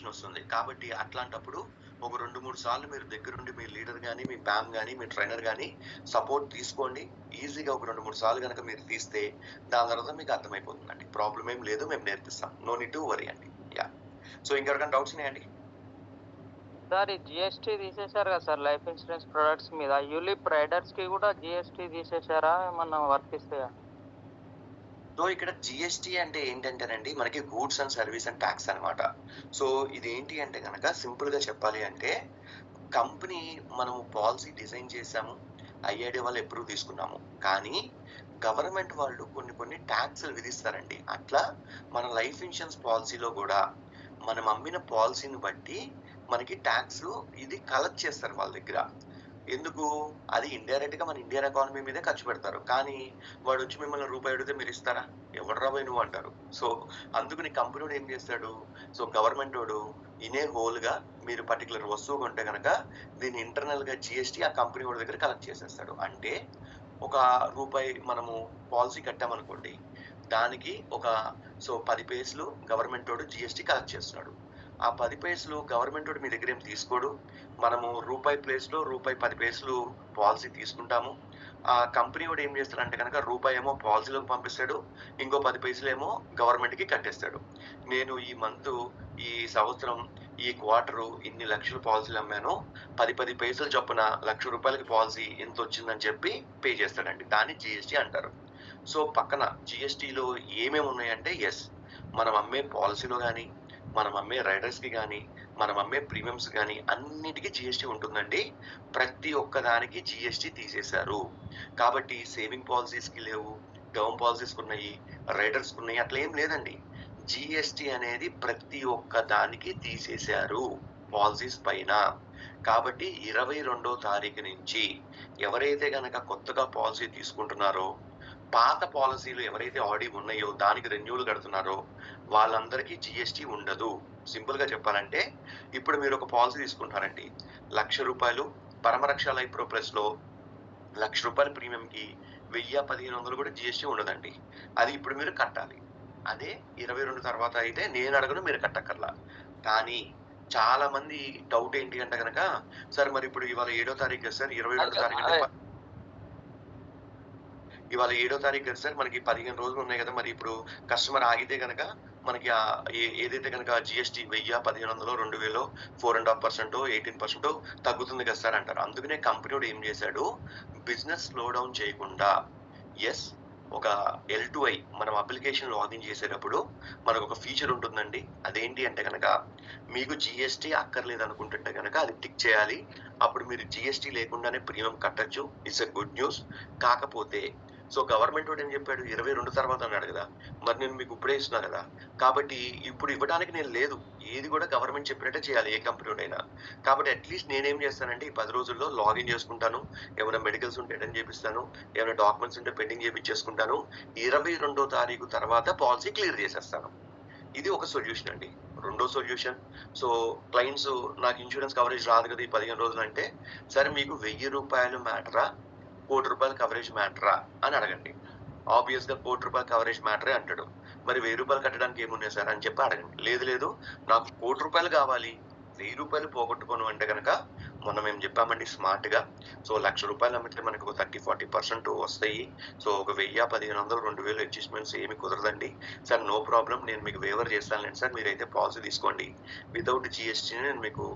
Confusion వస్తుంది. కాబట్టి అట్లాంటప్పుడు ఒక 2, 3 సార్లు మీరు దగ్గరుండి మీ లీడర్ గాని, మీ పామ్ గాని, మీ ట్రైనర్ గాని సపోర్ట్ తీసుకోండి. ఈజీగా ఒక 2, 3 సార్లు గనక మీరు తీస్తే దాని తర్వాత మీకు అర్థమైపోతుందండి. ప్రాబ్లమ్ ఏం లేదు. మేము నేర్పిస్తాం. నో నీడ్ టు వరీ అండి. యాహ్! సో ఇంకెవరికైనా డౌట్స్ ఉన్నాయండి? సార్ ఈ జీఎస్టీ తీసేశారు కదా సార్ లైఫ్ ఇన్సూరెన్స్ ప్రొడక్ట్స్ మీద. యూలిప్ రైడర్స్‌కి కూడా జీఎస్టీ తీసేశారా? ఏమన్నా వర్తిస్తాయా? సో ఇక్కడ జీఎస్టీ అంటే ఏంటంటేనండి మనకి goods and service and talks అనమాట. సో ఇదేంటి అంటే గనక సింపుల్‌గా చెప్పాలి అంటే కంపెనీ మనము పాలిసీ డిజైన్ చేసాము. ఐఆర్‌డీ వాళ్ళు అప్రూవ్ తీసుకున్నాము. కానీ గవర్నమెంట్ వాళ్ళు కొన్ని కొన్ని టాక్స్‌లు విధిస్తారండి. అట్లా మన లైఫ్ ఇన్స్యూరెన్స్ పాలిసీలో గూడా మనం అమ్మిన పాలిసీని బట్టి మనకి టాక్స్ ఇది కలెక్ట్ చేస్తారు వాళ్ళ దగ్గర. ఎందుకు? అది ఇండైరెక్ట్‌గా మన ఇండియన్ ఎకానమీ మీదే ఖర్చు పెడతారు. కానీ వాడొచ్చి మిమ్మల్ని రూపాయి అడిగితే మీరిస్తారా? ఎవడ్రా బోయ్ నువ్వు అంటారు. సో, అందుకని కంపెనోడు ఏం చేస్తాడు? సో, గవర్నమెంటోడు ఇన్ ఏ హోల్‌గా మీరు పర్టిక్యులర్ వస్తువు కొంటే గనక దీన్ని ఇంటర్నల్‌గా జీఎస్టీ ఆ కంపెనీ వాడి దగ్గర కలెక్ట్ చేసేస్తాడు. అంటే ఒక రూపాయి మనము పాలిసీ కట్టామనుకోండి. దానికి ఒక 10 పైసలు గవర్నమెంటోడు జీఎస్టీ కలెక్ట్ చేస్తున్నాడు. ఆ 10 పైసలు గవర్నమెంటోడు మీ దగ్గర ఏం తీసుకోడు. మనము రూపాయి ప్లేస్‌లో రూపాయి 10 పైసలు పాలిసీ తీసుకుంటాము. ఆ కంపెనీ వాడు ఏం చేస్తాడంటే గనక రూపాయేమో పాలిసీలోకి పంపిస్తాడు. ఇంకో 10 పైసలేమో గవర్నమెంట్‌కి కట్టేస్తాడు. నేను ఈ మంతు, ఈ సంవత్సరం, ఈ క్వార్టరు ఇన్ని లక్షల పాలిసీలు అమ్మాను. 10 పైసలు చొప్పున రూ. 1,00,000 పాలిసీ ఇంతొచ్చిందని చెప్పి పే చేస్తాడండి. దాన్ని జీఎస్టీ అంటారు. సో, పక్కన జీఎస్టీలో ఏమేమి ఉన్నాయంటే మనం అమ్మే పాలిసీలో గాని, మనం అమ్మే రైడర్స్‌కి గాని, మనం అమ్మే ప్రీమియమ్స్ గాని అన్నిటికి జీఎస్టీ ఉంటుందండి. ప్రతి ఒక్క దానికి జీఎస్టీ తీసేశారు. కాబట్టి సేవింగ్ పాలిసీస్‌కి లేవు, టర్మ్ పాలిసీస్‌కున్నయి, రైడర్స్‌కున్నయి అట్లా ఏం లేదండి. జీఎస్టీ అనేది ప్రతి ఒక్క దానికి తీసేశారు పాలిసీస్ పైన. కాబట్టి 22వ తారీఖు నుంచి ఎవరైతే గనక కొత్తగా పాలిసీ తీసుకుంటున్నారో, పాత పాలిసీలు ఎవరైతే ఆల్రెడీ ఉన్నాయో దానికి రెన్యూవల్ కడుతున్నారో వాళ్ళందరికీ జీఎస్టీ ఉండదు. సింపుల్‌గా చెప్పాలంటే ఇప్పుడు మీరొక పాలిసీ తీసుకుంటున్నారండి. రూ. 1,00,000 పరమరక్ష లైఫ్ ప్రో ప్లస్‌లో రూ. 1,00,000 ప్రీమియంకి 1000, 1,500 కూడా జీఎస్టీ ఉండదండి. అది ఇప్పుడు మీరు కట్టాలి. అదే 22 తర్వాత అయితే నేను అడగను మీరు కట్టక్కర్లా. కానీ చాలా మంది డౌట్ ఏంటి అంటే గనక సార్ మరి ఇప్పుడు ఇవాళ 7 తారీఖు కదా సార్ 22 అయితే తారీఖు అంటే అదే ఇవాళ 7 తారీఖు కదా సార్! మనకి 15 రోజులున్నాయి గదా! మరి ఇప్పుడు కస్టమర్ ఆగితే గనక మనకి ఏదైతే గనక జీఎస్టీ 1000, 1500, 2000 4.5%, 18% తగ్గుతుంది కదా సార్ అంటారు. అందుకనే కంపెనోడు ఏం చేశాడు, బిజినెస్ స్లో డౌన్ చేయకుండా యెస్ ఒక ఎల్2ఐ మనం అప్లికేషన్ లాగిన్ చేసేటప్పుడు మనకొక ఫీచర్ ఉంటుందండి. అదేంటి అంటే గనక మీకు జీఎస్టీ అక్కర్లేదనుకుంటుంటే గనక అది టిక్ చేయాలి. అప్పుడు మీరు జీఎస్టీ లేకుండానే ప్రీమియం కట్టొచ్చు. It's a good news. కాకపోతే గవర్నమెంట్ వాడు ఏం చెప్పాడు 22 తర్వాత అన్నాడు గదా! మరి నేను మీకు ఇప్పుడే ఇస్తున్నా గదా! కాబట్టి ఇప్పుడు ఇవ్వడానికి నేను లేదు. ఏది గూడా గవర్నమెంట్ చెప్పినట్టే చేయాలి ఏ కంపెనీడైనా. కాబట్టి అట్‌లీస్ట్ నేనేం చేస్తానంటే ఈ 10 రోజుల్లో లాగిన్ చేసుకుంటాను. ఏమైనా మెడికల్స్ ఉంటే అటెండ్ చేపిస్తాను. ఏమైనా డాక్యుమెంట్స్ ఉంటే పెండింగ్ చేపిచ్చేసుకుంటాను. 22 తారీఖు తర్వాత పాలిసీ క్లియర్ చేసేస్తాను. ఇది ఒక సొల్యూషన్ అండి. రెండో సొల్యూషన్ సో, క్లయింట్స్ నాకు ఇన్స్యూరెన్స్ కవరేజ్ రాదు గదా! ఈ 15 రోజులంటే, సరే మీకు రూ. 1000 మ్యాటరా? రూ. 1,00,00,000 కవరేజ్ మ్యాటరా? అని అడగండి. ఆబ్వియస్‌గా రూ. 1,00,00,000 కవరేజ్ మ్యాటరే అంటాడు. మరి రూ. 1000 కట్టడానికి ఏమున్నాయి సార్ అని చెప్పి అడగండి. లేదు లేదు నాకు రూ. 1,00,00,000 కావాలి. రూ. 1000 పోగొట్టుకోను అంటే గనక మొన్న మేము చెప్పామండి స్మార్ట్‌గా. రూ. 1,00,000 అమ్మితే మనకు ఒక 30, 40% వస్తాయి. ఒక 1000, 1,500, 2,000 అడ్జస్ట్‌మెంట్స్ ఏమి కుదరదండి. సార్ నో ప్రాబ్లమ్ నేను మీకు వేవర్ చేస్తానులెండి సార్. మీరైతే పాలిసీ తీసుకోండి. వితౌట్ జీఎస్టీని నేను మీకు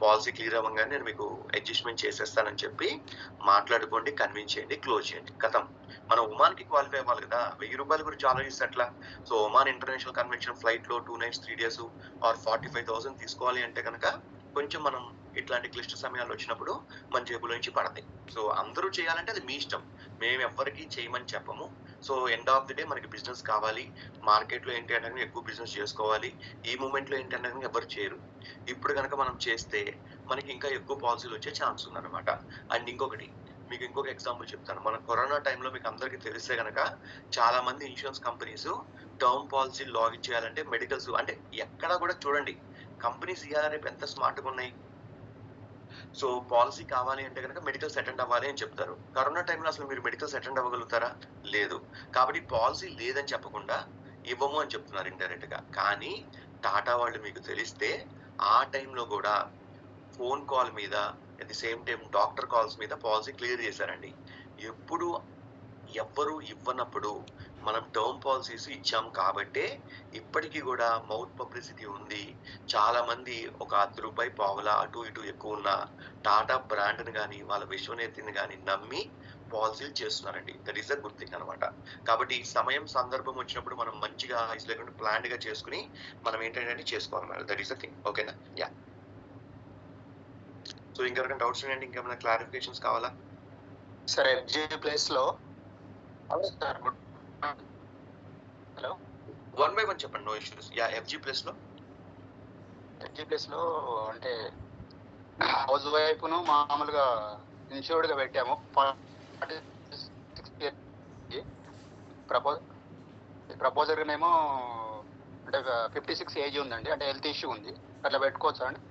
పాలిసీ క్లియర్ అవ్వంగానే నేను మీకు అడ్జస్ట్‌మెంట్ చేసేస్తానని చెప్పి మాట్లాడుకోండి, కన్విన్స్ చేయండి, క్లోజ్ చేయండి. ఖతం. మనం ఒమాన్‌కి క్వాలిఫై అవ్వాలి కదా! రూ. 1000 గురించి ఆలోచిస్తే ఎట్లా? ఒమాన్ ఇంటర్నేషనల్ కన్వెన్షన్ ఫ్లైట్‌లో 2 నైట్స్, 3 డేస్ ఆర్ 45,000 తీసుకోవాలి అంటే గనక కొంచెం మనం ఇట్లాంటి క్లిష్ట సమయాలు వచ్చినప్పుడు మన జేబులో నుంచి పడతాయి. అందరూ చేయాలంటే అది మీ ఇష్టం. మేమెవ్వరికీ చేయమని చెప్పము. ఎండ్ ఆఫ్ ది డే మనకి బిజినెస్ కావాలి. మార్కెట్‌లో ఏంటి అంటే గనుక ఎక్కువ బిజినెస్ చేసుకోవాలి. ఈ మూమెంట్‌లో ఏంటి అంటే గనుక ఎవరు చేయరు. ఇప్పుడు గనక మనం చేస్తే మనకి ఇంకా ఎక్కువ పాలిసీలొచ్చే ఛాన్స్ ఉందన్నమాట. అండ్ ఇంకొకటి మీకు ఇంకొక ఎగ్జాంపుల్ చెప్తాను. మన కరోనా టైమ్‌లో మీకు అందరికి తెలిస్తే గనక చాలా మంది insurance companies term policy login చేయాలంటే మెడికల్స్ అంటే ఎక్కడా కూడా చూడండి కంపెనీస్ ఇయాల రేపు ఎంత స్మార్ట్‌గున్నాయి. పాలిసీ కావాలి అంటే గనక మెడికల్స్ అటెండ్ అవ్వాలి అని చెప్తారు. కరోనా టైమ్‌లో అసలు మీరు మెడికల్స్ అటెండ్ అవ్వగలుగుతారా? లేదు. కాబట్టి పాలిసీ లేదని చెప్పకుండా ఇవ్వము అని చెప్తున్నారు ఇండైరెక్ట్‌గా. కానీ టాటా వాళ్ళు మీకు తెలిస్తే ఆ టైంలో కూడా ఫోన్ కాల్ మీద at the same time doctor calls మీద పాలసీ క్లియర్ చేశారండి. ఎప్పుడు ఎవ్వరు ఇవ్వనప్పుడు మనం టర్మ్ పాలసీస్ ఇచ్చాం కాబట్టే ఇప్పటికీ కూడా మౌత్ పబ్లిసిటీ ఉంది. చాలా మంది ఒక రూ. 10 పావలా అటు ఇటు ఎక్కువ ఉన్న టాటా బ్రాండ్‌ని గాని, వాళ్ళ విశ్వనీయతని గాని నమ్మి పాలసీలు చేస్తున్నారండి. That is the good thing అన్నమాట. కాబట్టి సమయం, సందర్భం వచ్చినప్పుడు మనం మంచిగా ఐస్ లేకుండా ప్లాన్డ్‌గా చేసుకొని మనం ఏంటంటే చేసుకోవాలన్నమాట. That is the thing. ఓకేనా? యాహ్! సో ఇంకెవరికైనా డౌట్స్ ఉన్నాయండి? ఇంకేమైనా క్లారిఫికేషన్స్ కావాలా? సార్ ఎఫ్జీ ప్లేస్‌లో sir good hello one by one చెప్పండి. No issues. యాహ్! ఎఫ్జీ ప్లస్‌లో ఎఫ్జీ ప్లేస్‌లో అంటే హౌస్ వైఫ్‌ను మామూలుగా ఇన్సూర్డ్‌గా పెట్టాము. 46 ప్రపోజర్‌నేమో అంటే 56 ఏజ్ ఉందండి. అంటే హెల్త్ ఇష్యూ ఉంది. అట్లా పెట్టుకోవచ్చా అండి?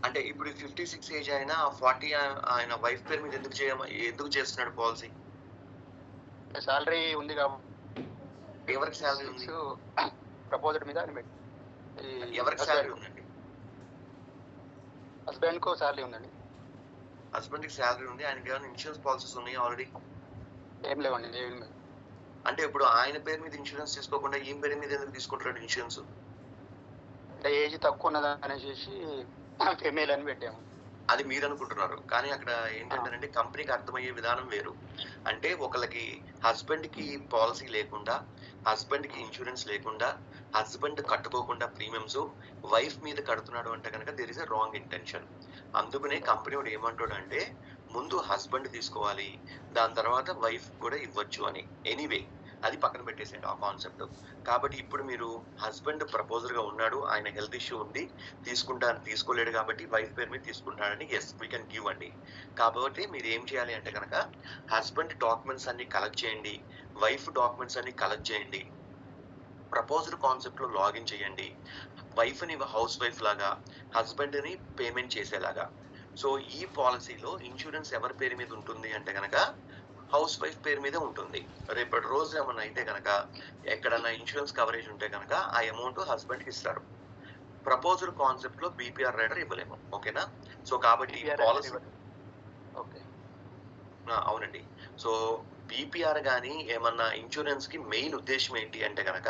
అంటే ఇప్పుడు 56 ఏజ్ అయినా 40 ఆయన వైఫ్ పేరు మీద ఎందుకు చేస్తున్నాడు పాలసీ? సాలరీ ఉంది కాబట్టి ఎవరికి సాలరీ ఉంది? ప్రపోజర్ మీద అని పెట్టి ఎవరికి సాలరీ ఉందండి? హస్బెండ్‌కు సాలరీ ఉందండి. హస్బెండ్‌కి సాలరీ ఉంది. ఆయనకి ఏమైనా ఇన్సూరెన్స్ పాలసీస్ ఉన్నాయా ఆల్రెడీ? ఏం లేవండి. ఏం లేవు. అంటే ఇప్పుడు ఆయన పేరు మీద ఇన్సూరెన్స్ తీసుకోకుండా ఈమె పేరు మీద ఎందుకు తీసుకుంటున్నాడు ఇన్సూరెన్స్? అంటే ఏజ్ తక్కువ ఉన్నదనేసి ఫీమేల్ అని పెట్టాము. అది మీరు అనుకుంటున్నారు. కానీ అక్కడ ఏంటంటేనండి కంపెనీకి అర్థమయ్యే విధానం వేరు. అంటే ఒకళ్ళకి హస్బెండ్‌కి పాలసీ లేకుండా, హస్బెండ్‌కి ఇన్సూరెన్స్ లేకుండా, హస్బెండ్ కట్టుకోకుండా ప్రీమియమ్స్ వైఫ్ మీద కడుతున్నాడు అంటే గనక there is a wrong intention. అందుకనే కంపెనీ వాడు ఏమంటాడంటే ముందు హస్బెండ్ తీసుకోవాలి. దాని తర్వాత వైఫ్ కూడా ఇవ్వచ్చు అని. ఎనీవే అది పక్కన పెట్టేసేయండి ఆ కాన్సెప్ట్. కాబట్టి ఇప్పుడు మీరు హస్బెండ్ ప్రపోజర్‌గా ఉన్నాడు. ఆయన హెల్త్ ఇష్యూ ఉంది. తీసుకోలేడు కాబట్టి వైఫ్ పేరు మీద తీసుకుంటాడని యెస్ వి కెన్ గివ్ అండి. కాబట్టి మీరు ఏం చేయాలి అంటే గనక హస్బెండ్ డాక్యుమెంట్స్ అన్ని కలెక్ట్ చేయండి. వైఫ్ డాక్యుమెంట్స్ అన్ని కలెక్ట్ చేయండి. ప్రపోజల్ కాన్సెప్ట్ లో లాగిన్ చేయండి. వైఫ్ ని హౌస్ వైఫ్ లాగా, హస్బెండ్ ని పేమెంట్ చేసేలాగా. సో ఈ పాలసీలో ఇన్సూరెన్స్ ఎవరి పేరు మీద ఉంటుంది అంటే గనక హౌస్ వైఫ్ పేరు మీద ఉంటుంది. రేపటి రోజు ఏమన్నా అయితే గనక ఎక్కడన్నా ఇన్సూరెన్స్ కవరేజ్ ఉంటే గనక ఆ అమౌంట్ హస్బెండ్ కి ఇస్తారు. ప్రపోజల్ కాన్సెప్ట్ లో బీపీఆర్ రైడర్ ఇవ్వలేము. ఓకేనా? సో కాబట్టి పాలసీ ఓకే. అవునండి. సో బీపీఆర్ గాని ఏమన్నా ఇన్సూరెన్స్ కి మెయిన్ ఉద్దేశం ఏంటి అంటే గనక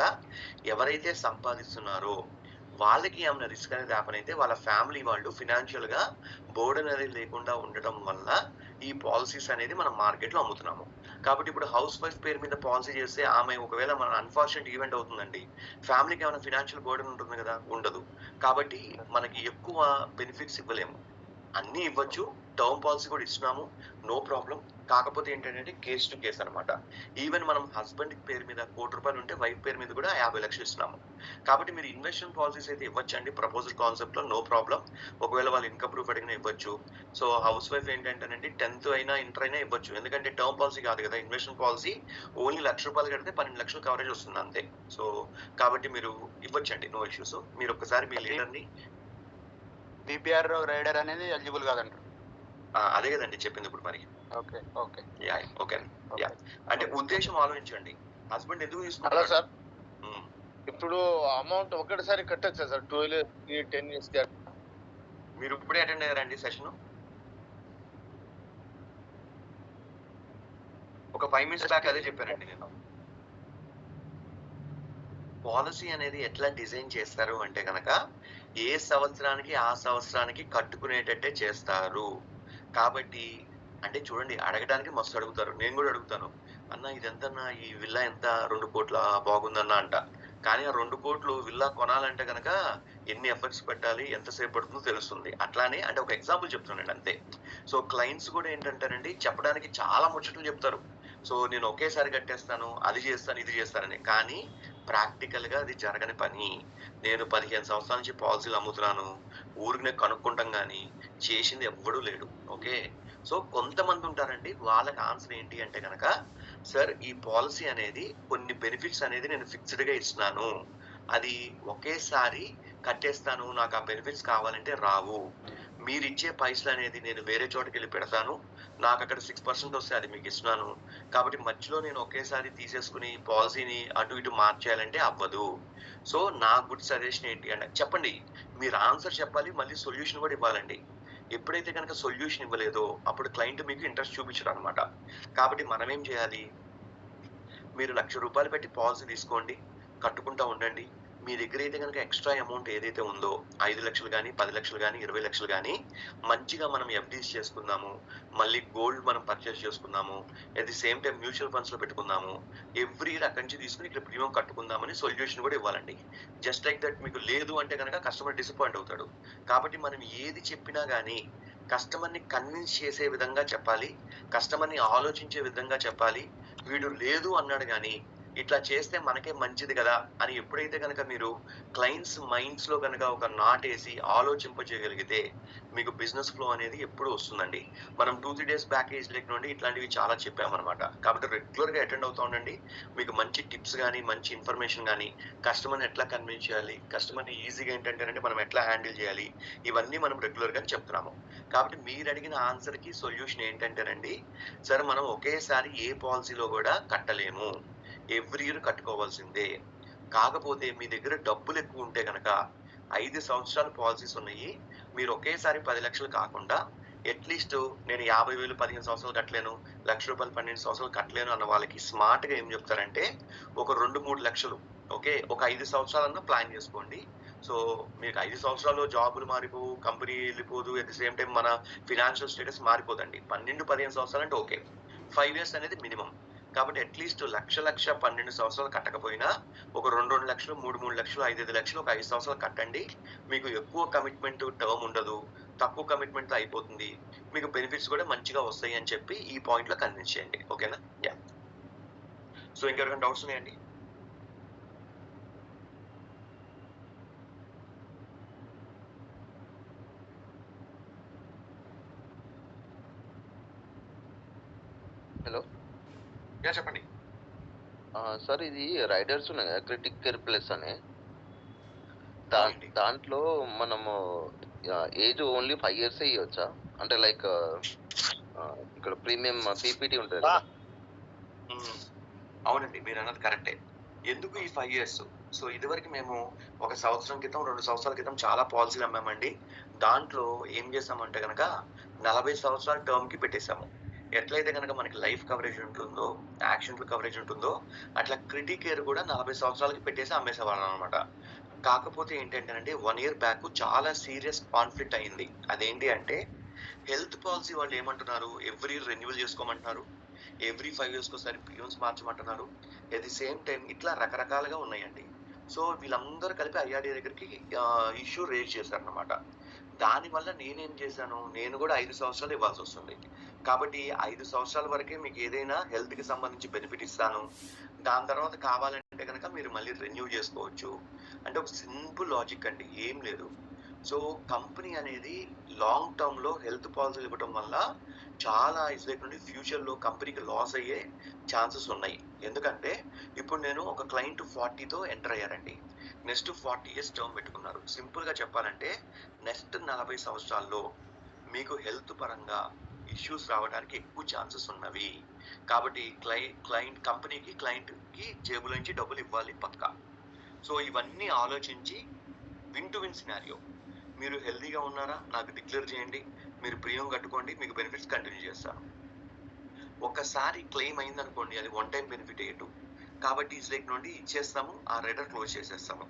ఎవరైతే సంపాదిస్తున్నారో వాళ్ళకి ఏమైనా రిస్క్ అనేది హ్యాపెన్ అయితే వాళ్ళ ఫ్యామిలీ వాళ్ళు ఫినాన్షియల్ గా బర్డెన్ అనేది లేకుండా ఉండటం వల్ల ఈ పాలసీస్ అనేది మనం మార్కెట్ లో అమ్ముతున్నాము. కాబట్టి ఇప్పుడు హౌస్ వైఫ్ పేరు మీద పాలసీ చేస్తే ఆమె ఒకవేళ మన అన్ఫార్చునేట్ ఈవెంట్ అవుతుందండి. ఫ్యామిలీకి ఏమైనా ఫినాన్షియల్ బర్డెన్ ఉంటుంది కదా? ఉండదు. కాబట్టి మనకి ఎక్కువ బెనిఫిట్స్ ఇవ్వలేము. అన్నీ ఇవ్వచ్చు. టర్మ్ పాలసీ కూడా ఇస్తున్నాము. No problem. కాకపోతే ఏంటంటే కేస్ టు కేస్ అన్నమాట. ఈవెన్ మనం హస్బెండ్ పేరు మీద ₹1,00,00,000 ఉంటే వైఫ్ పేరు మీద కూడా 50,00,000 ఇస్తున్నాము. కాబట్టి మీరు ఇన్వెస్ట్‌మెంట్ పాలసీస్ అయితే ఇవ్వచ్చండి ప్రపోజల్ కాన్సెప్ట్‌లో నో ప్రాబ్లమ్. ఒకవేళ వాళ్ళు ఇన్‌కమ్ ప్రూఫ్ అడిగినా ఇవ్వచ్చు. సో హౌస్ వైఫ్ ఏంటంటేనండి 10th అయినా, ఇంటర్ అయినా ఇవ్వచ్చు. ఎందుకంటే టర్మ్ పాలసీ కాదు కదా! ఇన్వెస్ట్‌మెంట్ పాలసీ ఓన్లీ ₹1,00,000 కడితే 12,00,000 కవరేజ్ వస్తుంది అంతే. సో కాబట్టి మీరు ఇవ్వచ్చండి. No issues. మీరు ఒక్కసారి మీ లీడర్‌ని బీపీఆర్ రైడర్ అనేది ఎలిజిబుల్ కాదంటారు. అదే కదండి చెప్పింది ఇప్పుడు మరి. Okay. Okay. Yeah! Okay. Yeah! అంటే ఉద్దేశం ఆలోచించండి. హస్బెండ్ ఎందుకు హలో తీసుకుంటున్నాడు? సార్, హ్మ్. ఇప్పుడు అమౌంట్ ఒకటిసారి కట్టొచ్చా సార్? 12 ఇయర్స్ 10 ఇయర్స్ కి మీరు ఇప్పుడే అటెండ్ అయ్యారండి సెషన్? ఒక 5 మినిట్స్ బ్యాక్ అదే చెప్పానండి నేను. పాలసీ అనేది ఎట్లా డిజైన్ చేస్తారు అంటే గనక ఏ సంవత్సరానికి ఆ సంవత్సరానికి కట్టుకునేటట్టే చేస్తారు. కాబట్టి అంటే చూడండి అడగడానికి మస్తు అడుగుతారు. నేను కూడా అడుగుతాను. అన్న ఇదెంతన్నా ఈ విల్లా ఎంత 2,00,00,000 బాగుందన్న అంట. కానీ ఆ 2,00,00,000 విల్లా కొనాలంటే గనక ఎన్ని ఎఫర్ట్స్ పెట్టాలి, ఎంతసేపు పడుతుందో తెలుస్తుంది. అట్లానే అంటే ఒక ఎగ్జాంపుల్ చెప్తున్నానండి అంతే. సో క్లయింట్స్ కూడా ఏంటంటారండి చెప్పడానికి చాలా ముచ్చట్లు చెప్తారు. సో నేను ఒకేసారి కట్టేస్తాను, అది చేస్తాను, ఇది చేస్తానని. కానీ ప్రాక్టికల్ గా అది జరగని పని. నేను 15 సంవత్సరాల నుంచి పాలసీలు అమ్ముతున్నాను. ఊరికనే కనుక్కుంటాం గానీ చేసింది ఎవ్వడూ లేడు. ఓకే. సో కొంతమంది ఉంటారండి. వాళ్ళకి ఆన్సర్ ఏంటి అంటే గనక సార్ ఈ పాలసీ అనేది కొన్ని బెనిఫిట్స్ అనేది నేను ఫిక్స్‌డ్ గా ఇస్తున్నాను. అది ఒకేసారి కట్టేస్తాను. నాకు ఆ బెనిఫిట్స్ కావాలంటే రావు. మీరిచ్చే పైసలు అనేది నేను వేరే చోటకి వెళ్ళి పెడతాను, నాకు అక్కడ 6% వస్తే అది మీకు ఇస్తున్నాను, కాబట్టి మధ్యలో నేను ఒకేసారి తీసేసుకుని పాలసీని అటు ఇటు మార్చేయాలంటే అవ్వదు. సో నా గుడ్ సజెషన్ ఏంటి అంటే చెప్పండి, మీరు ఆన్సర్ చెప్పాలి, మళ్ళీ సొల్యూషన్ కూడా ఇవ్వాలండి. ఎప్పుడైతే కనుక సొల్యూషన్ ఇవ్వలేదో అప్పుడు క్లయింట్ మీకు ఇంట్రెస్ట్ చూపించడు అనమాట. కాబట్టి మనం ఏం చేయాలి, మీరు ₹1,00,000 పెట్టి పాలసీ తీసుకోండి, కట్టుకుంటా ఉండండి. మీ దగ్గర అయితే కనుక ఎక్స్ట్రా అమౌంట్ ఏదైతే ఉందో 5,00,000 కానీ 10,00,000 కానీ 20,00,000 కానీ మంచిగా మనం ఎఫ్డీస్ చేసుకుందాము, మళ్ళీ గోల్డ్ మనం పర్చేస్ చేసుకుందాము, at the same time mutual ఫండ్స్లో పెట్టుకుందాము, ఎవ్రీ ఇయర్ అక్కడి నుంచి తీసుకుని ఇక్కడ ప్రీమియం కట్టుకుందామని సొల్యూషన్ కూడా ఇవ్వాలండి. జస్ట్ లైక్ దట్ మీకు లేదు అంటే కనుక కస్టమర్ డిసప్పాయింట్ అవుతాడు. కాబట్టి మనం ఏది చెప్పినా కానీ కస్టమర్ని కన్విన్స్ చేసే విధంగా చెప్పాలి, కస్టమర్ని ఆలోచించే విధంగా చెప్పాలి. వీడు లేదు అన్నాడు కానీ ఇట్లా చేస్తే మనకే మంచిది కదా అని ఎప్పుడైతే కనుక మీరు క్లయింట్స్ మైండ్స్ లో కనుక ఒక నాటేసి ఆలోచింపజేయగలిగితే మీకు బిజినెస్ ఫ్లో అనేది ఎప్పుడు వస్తుందండి. మనం 2-3 డేస్ ప్యాకేజ్ లెక్క నుండి ఇట్లాంటివి చాలా చెప్పామన్నమాట. కాబట్టి రెగ్యులర్ గా అటెండ్ అవుతా ఉండండి. మీకు మంచి టిప్స్ కానీ మంచి ఇన్ఫర్మేషన్ కానీ, కస్టమర్ని ఎట్లా కన్విన్స్ చేయాలి, కస్టమర్ని ఈజీగా ఏంటంటే మనం ఎట్లా హ్యాండిల్ చేయాలి, ఇవన్నీ మనం రెగ్యులర్ గా చెప్తున్నాము. కాబట్టి మీరు అడిగిన ఆన్సర్ కి సొల్యూషన్ ఏంటంటేనండి, సరే మనం ఒకేసారి ఏ పాలసీలో కూడా కట్టలేము, ఎవ్రీ ఇయర్ కట్టుకోవాల్సిందే. కాకపోతే మీ దగ్గర డబ్బులు ఎక్కువ ఉంటే కనుక 5 సంవత్సరాల పాలసీస్ ఉన్నాయి, మీరు ఒకేసారి 10 లక్షలు కాకుండా అట్లీస్ట్ నేను 50,000 15 సంవత్సరాలు కట్టలేను, ₹1,00,000 12 సంవత్సరాలు కట్టలేను అన్న వాళ్ళకి స్మార్ట్ గా ఏం చెప్తారంటే ఒక 2-3 లక్షలు ఓకే ఒక 5 సంవత్సరాలన్నా ప్లాన్ చేసుకోండి. సో మీకు 5 సంవత్సరాల్లో జాబులు మారిపోవు, కంపెనీ వెళ్ళిపోదు, అట్ ది సేమ్ టైం మన ఫినాన్షియల్ స్టేటస్ మారిపోదండి. 12-15 సంవత్సరాలు అంటే ఓకే, 5 ఇయర్స్ అనేది మినిమం. కాబట్టి అట్లీస్ట్ లక్ష 12 సంవత్సరాలు కట్టకపోయినా ఒక 2 లక్షలు 3 లక్షలు 5 లక్షలు ఒక 5 సంవత్సరాలు కట్టండి. మీకు ఎక్కువ కమిట్మెంట్ టర్మ్ ఉండదు, తక్కువ కమిట్మెంట్ అయిపోతుంది, మీకు బెనిఫిట్స్ కూడా మంచిగా వస్తాయి అని చెప్పి ఈ పాయింట్ లో కన్విన్స్ చేయండి. ఓకేనా? యా. సో ఇంకెవరికైనా డౌట్స్ ఉన్నాయండి? హలో యా చెప్పండి. సార్, ఇది రైడర్స్ ఉన్నాయి కదా, క్రిటిక్ కేర్ ప్లస్ అని, అవునండి. దాంట్లో మనము ఏజ్ ఓన్లీ 5 years ఇవ్వచ్చా? అంటే లైక్ ఇక్కడ ప్రీమియం పీపీటీ ఉంటుంది కదా. అవునండి, మీరు అన్నది కరెక్టే. ఎందుకు ఈ 5 years? సో ఇదివరకు మేము 1 సంవత్సరం క్రితం 2 సంవత్సరాల క్రితం చాలా పాలసీలు అమ్మామండి. దాంట్లో ఏం చేసామంటే కనుక 40 సంవత్సరాల టర్మ్ కి పెట్టేశాము. ఎట్లయితే కనుక మనకి లైఫ్ కవరేజ్ ఉంటుందో, యాక్సిడెంటల్ కవరేజ్ ఉంటుందో, అట్లా క్రిటిక్ కేర్ కూడా 40 సంవత్సరాలకి పెట్టేసి అమ్మేసేవాళ్ళం అనమాట. కాకపోతే ఏంటంటేనండి 1 year బ్యాక్ చాలా సీరియస్ కాన్ఫ్లిక్ట్ అయింది. అదేంటి అంటే హెల్త్ పాలసీ వాళ్ళు ఏమంటున్నారు, ఎవ్రీ ఇయర్ రెన్యువల్ చేసుకోమంటున్నారు, ఎవ్రీ 5 years ఒకసారి ప్రీమియమ్స్ మార్చమంటున్నారు, ఎట్ ది సేమ్ టైం ఇట్లా రకరకాలుగా ఉన్నాయండి. సో వీళ్ళందరూ కలిపి ఐఆర్డీ దగ్గరికి ఇష్యూ రేజ్ చేశారనమాట. దానివల్ల నేనేం చేశాను, నేను కూడా 5 సంవత్సరాలు ఇవ్వాల్సి వస్తుంది. కాబట్టి 5 సంవత్సరాల వరకే మీకు ఏదైనా హెల్త్ కి సంబంధించి బెనిఫిట్ ఇస్తాను, దాని తర్వాత కావాలంటే కనుక మీరు మళ్ళీ రెన్యూ చేసుకోవచ్చు. అంటే ఒక సింపుల్ లాజిక్ అండి, ఏం లేదు. సో కంపెనీ అనేది లాంగ్ టర్మ్ లో హెల్త్ పాలసీలు ఇవ్వడం వల్ల చాలా ఇస్లైక్ నుండి ఫ్యూచర్ లో కంపెనీకి లాస్ అయ్యే ఛాన్సెస్ ఉన్నాయి. ఎందుకంటే ఇప్పుడు నేను ఒక క్లయింట్ 40తో ఎంటర్ అయ్యారండి, నెక్స్ట్ 40 years టర్మ్ పెట్టుకున్నారు. సింపుల్ గా చెప్పాలంటే నెక్స్ట్ 40 సంవత్సరాల్లో మీకు హెల్త్ పరంగా ఇష్యూస్ రావడానికి ఎక్కువ ఛాన్సెస్ ఉన్నవి. కాబట్టి కంపెనీకి క్లయింట్ కి జేబులో నుంచి డబ్బులు ఇవ్వాలి పక్కా. సో ఇవన్నీ ఆలోచించి విన్ టు విన్ సినారియో, మీరు హెల్దీగా ఉన్నారా నాకు డిక్లేర్ చేయండి, మీరు ప్రీమియం కట్టుకోండి, మీకు బెనిఫిట్స్ కంటిన్యూ చేస్తాను. ఒక్కసారి క్లెయిమ్ అయిందనుకోండి, అది వన్ టైం బెనిఫిట్ అయ్యేటు. కాబట్టి ఇస్లైక్ నుండి ఇచ్చేస్తాము, ఆ రైడర్ క్లోజ్ చేసేస్తాము.